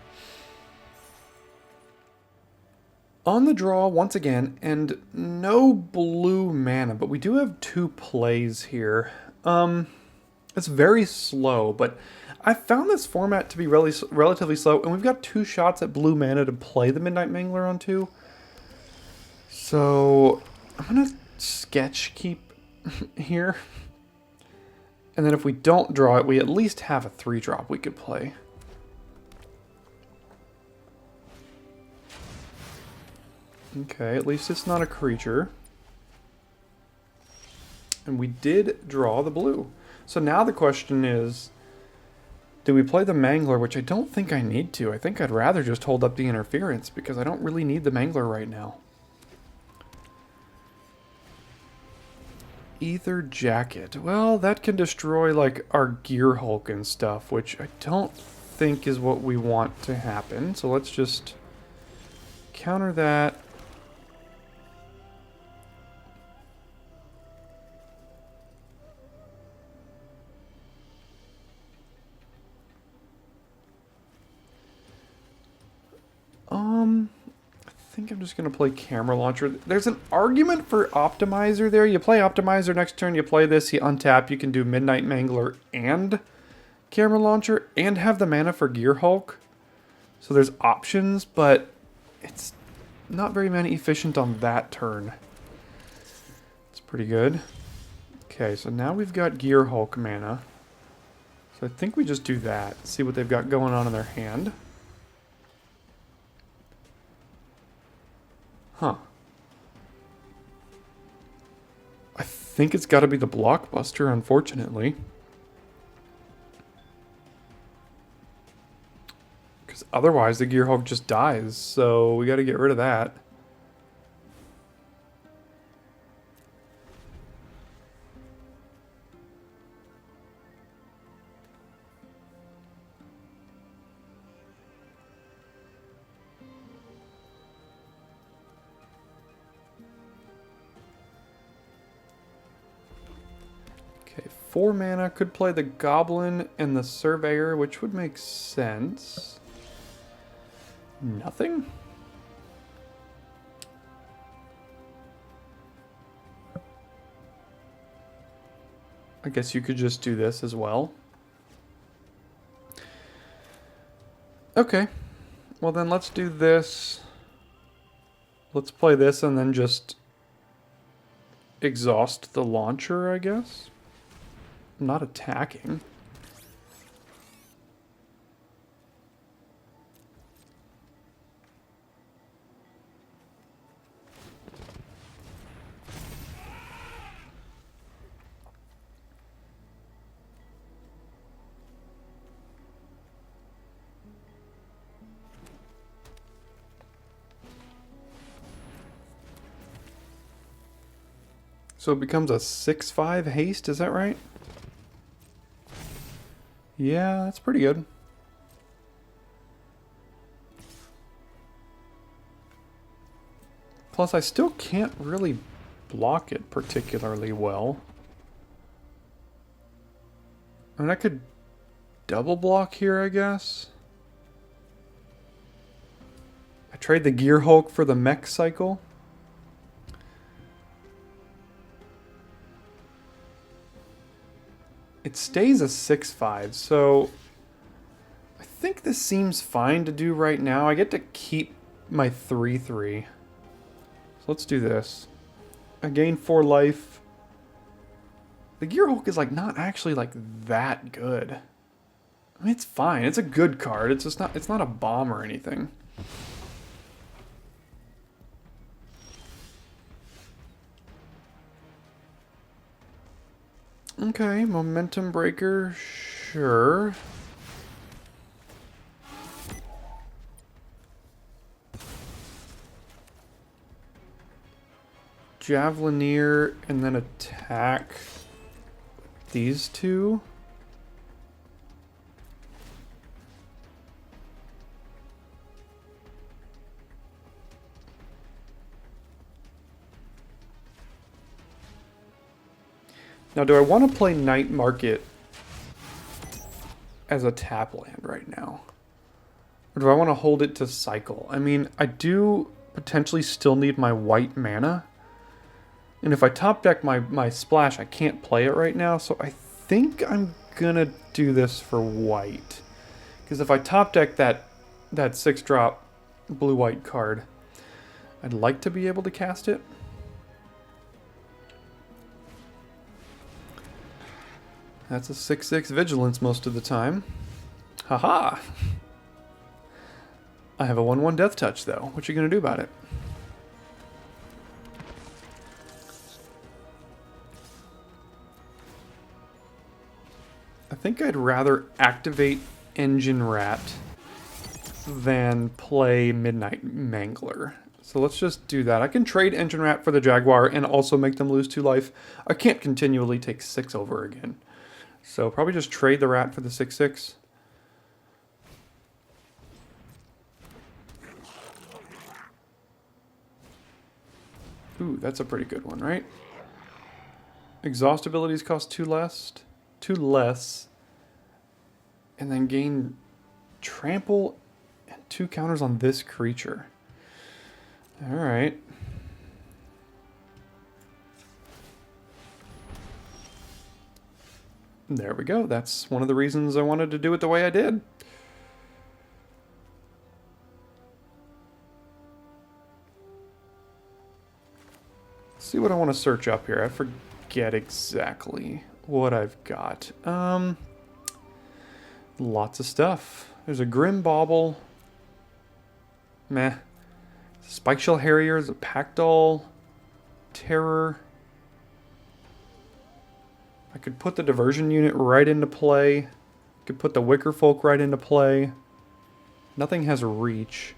On the draw once again, and no blue mana, but we do have 2 plays here. It's very slow, but I found this format to be relatively slow, and we've got 2 shots at blue mana to play the Midnight Mangler on 2. So I'm gonna sketch keep here. And then if we don't draw it, we at least have a 3-drop we could play. Okay, at least it's not a creature. And we did draw the blue. So now the question is, do we play the Mangler, which I don't think I need to. I think I'd rather just hold up the Interference because I don't really need the Mangler right now. Ether Jacket. Well, that can destroy like our Gear Hulk and stuff, which I don't think is what we want to happen. So let's just counter that. I think I'm just going to play Camera Launcher. There's an argument for Optimizer there. You play Optimizer next turn, you play this, you untap, you can do Midnight Mangler and Camera Launcher and have the mana for Gear Hulk. So there's options, but it's not very mana efficient on that turn. It's pretty good. Okay, so now we've got Gear Hulk mana. So I think we just do that. See what they've got going on in their hand. Huh. I think it's got to be the Blockbuster, unfortunately. Because otherwise the Gear Hulk just dies, so we got to get rid of that. Okay, 4 mana. Could play the Goblin and the Surveyor, which would make sense. Nothing? I guess you could just do this as well. Okay. Well then let's do this. Let's play this and then just exhaust the launcher, I guess. I'm not attacking. So it becomes a 6/5 haste, is that right? Yeah, that's pretty good. Plus, I still can't really block it particularly well. I mean, I could double block here, I guess. I trade the Gear Hulk for the Mech Cycle. It stays a 6/5, so I think this seems fine to do right now. I get to keep my 3/3. So let's do this. I gain 4 life. The Gear Hulk is like not actually like that good. I mean, it's fine. It's a good card. It's just not. It's not a bomb or anything. Okay, Momentum Breaker, sure. Javelineer and then attack these two. Now, do I want to play Night Market as a tap land right now? Or do I want to hold it to cycle? I mean, I do potentially still need my white mana. And if I top deck my splash, I can't play it right now. So I think I'm going to do this for white. Because if I top deck that 6-drop blue-white card, I'd like to be able to cast it. That's a 6/6 vigilance most of the time. Haha! I have a 1/1 death touch though. What you gonna do about it? I think I'd rather activate Engine Rat than play Midnight Mangler. So let's just do that. I can trade Engine Rat for the Jaguar and also make them lose 2 life. I can't continually take 6 over again. So probably just trade the rat for the 6/6. Ooh, that's a pretty good one, right? Exhaust abilities cost 2 less. 2 less. And then gain trample and 2 counters on this creature. Alright. There we go. That's one of the reasons I wanted to do it the way I did. Let's see what I want to search up here. I forget exactly what I've got. Lots of stuff. There's a Grim Bauble. Meh. Spike Shell Harriers, a Packdoll. Terror. I could put the Diversion Unit right into play. Could put the Wicker Folk right into play. Nothing has reach.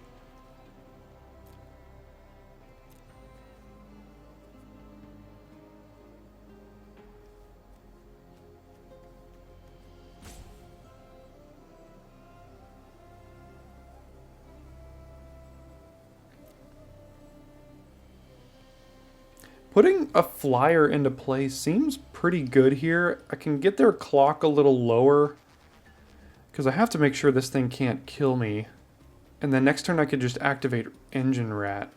Putting a flyer into play seems pretty good here. I can get their clock a little lower because I have to make sure this thing can't kill me. And then next turn I could just activate Engine Rat.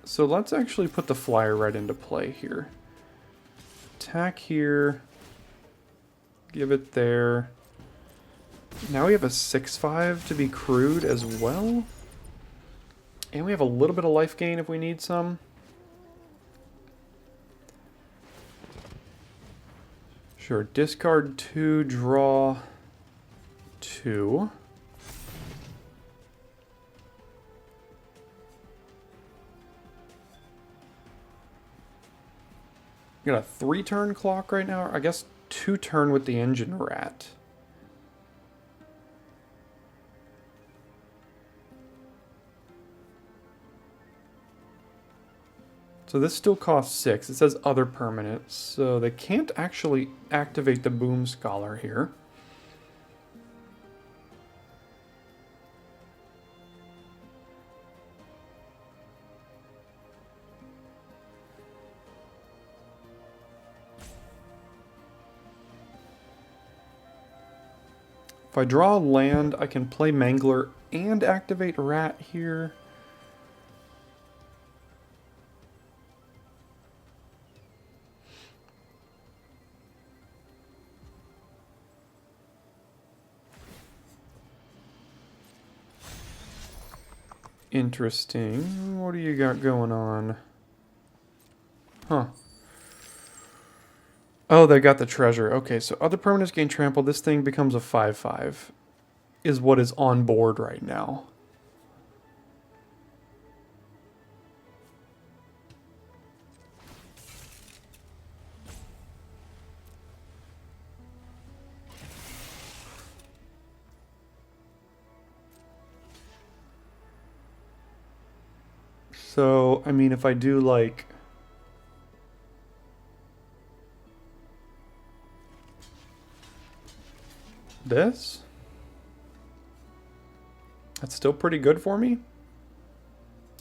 So let's actually put the flyer right into play here. Attack here. Give it there. Now we have a 6/5 to be crude as well. And we have a little bit of life gain if we need some. Sure, discard 2, draw 2. We got a 3-turn clock right now. I guess 2-turn with the Engine Rat. So this still costs 6. It says other permanents, so they can't actually activate the Boom Scholar here. If I draw land, I can play Mangler and activate Rat here. Interesting. What do you got going on? Huh. Oh, they got the treasure. Okay, so other permanents gain trample. This thing becomes a 5/5. Is what is on board right now. So, I mean, if I do like... this? That's still pretty good for me.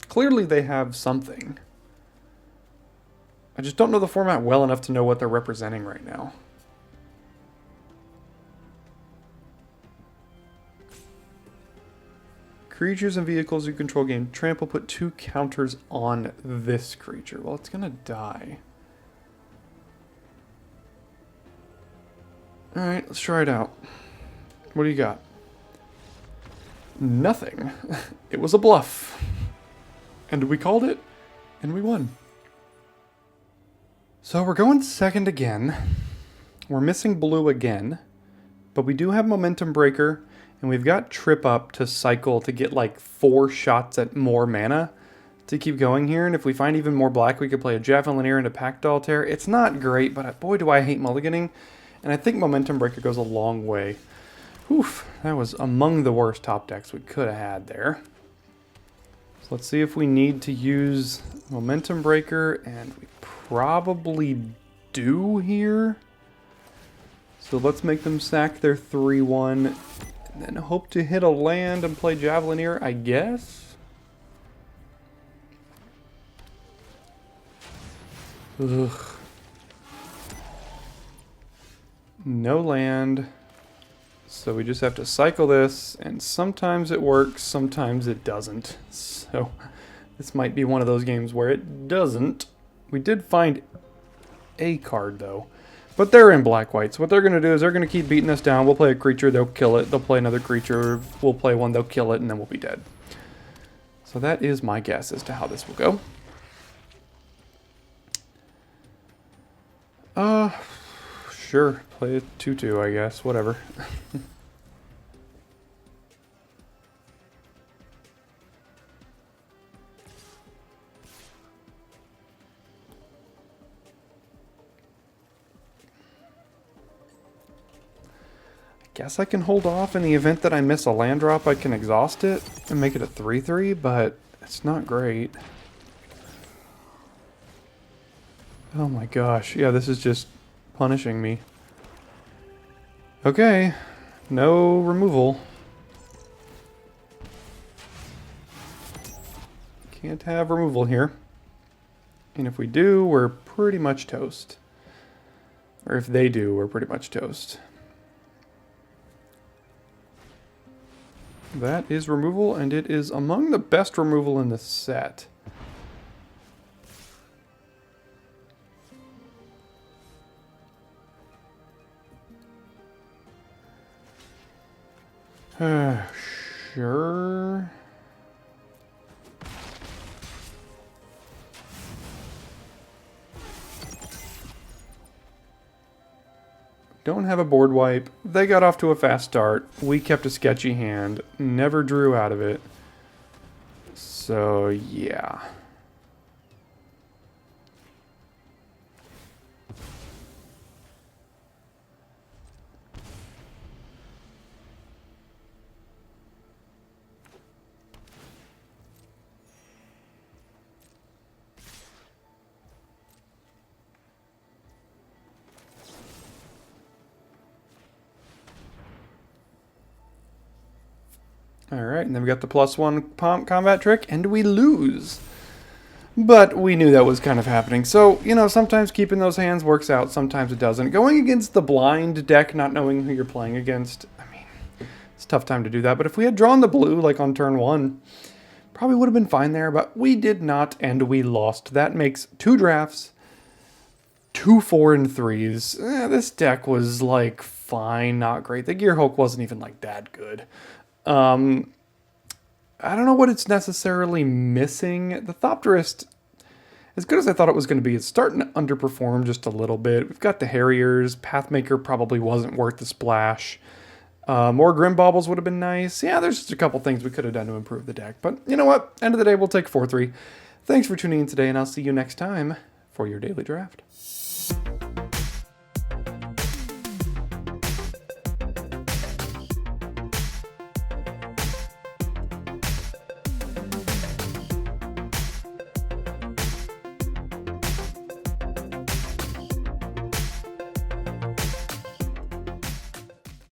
Clearly they have something. I just don't know the format well enough to know what they're representing right now. Creatures and vehicles you control gain trample. Put 2 counters on this creature. Well, it's gonna die. Alright, let's try it out. What do you got? Nothing. It was a bluff. And we called it, and we won. So we're going second again. We're missing blue again. But we do have Momentum Breaker, and we've got Trip Up to cycle to get like 4 shots at more mana to keep going here. And if we find even more black, we could play a Javelineer and a Packdoll Tear. It's not great, but boy, do I hate mulliganing. And I think Momentum Breaker goes a long way. Oof, that was among the worst top decks we could have had there. So let's see if we need to use Momentum Breaker, and we probably do here. So let's make them sack their 3/1, and then hope to hit a land and play Javelineer, I guess? Ugh. No land. So we just have to cycle this, and sometimes it works, sometimes it doesn't. So this might be one of those games where it doesn't. We did find a card, though. But they're in black-white, so what they're going to do is they're going to keep beating us down. We'll play a creature, they'll kill it. They'll play another creature, we'll play one, they'll kill it, and then we'll be dead. So that is my guess as to how this will go. Sure. Play a 2/2, I guess. Whatever. Guess I can hold off in the event that I miss a land drop. I can exhaust it and make it a 3/3, but it's not great. Oh my gosh. Yeah, this is just punishing me. Okay. No removal. Can't have removal here. And if we do, we're pretty much toast. Or if they do, we're pretty much toast. That is removal, and it is among the best removal in the set. Sure. Don't have a board wipe. They got off to a fast start. We kept a sketchy hand. Never drew out of it. So, yeah. Alright, and then we got the +1 combat trick, and we lose. But we knew that was kind of happening. So, you know, sometimes keeping those hands works out, sometimes it doesn't. Going against the blind deck, not knowing who you're playing against, I mean, it's a tough time to do that. But if we had drawn the blue, like on turn 1, probably would have been fine there, but we did not, and we lost. That makes 2 drafts, 2 4 and 3s. This deck was, like, fine, not great. The Gear Hulk wasn't even, like, that good. I don't know what it's necessarily missing. The Thopterist, as good as I thought it was going to be, it's starting to underperform just a little bit. We've got the Harriers. Pathmaker probably wasn't worth the splash. More Grim Baubles would have been nice. Yeah, there's just a couple things we could have done to improve the deck. But you know what? End of the day, we'll take 4-3. Thanks for tuning in today, and I'll see you next time for your daily draft.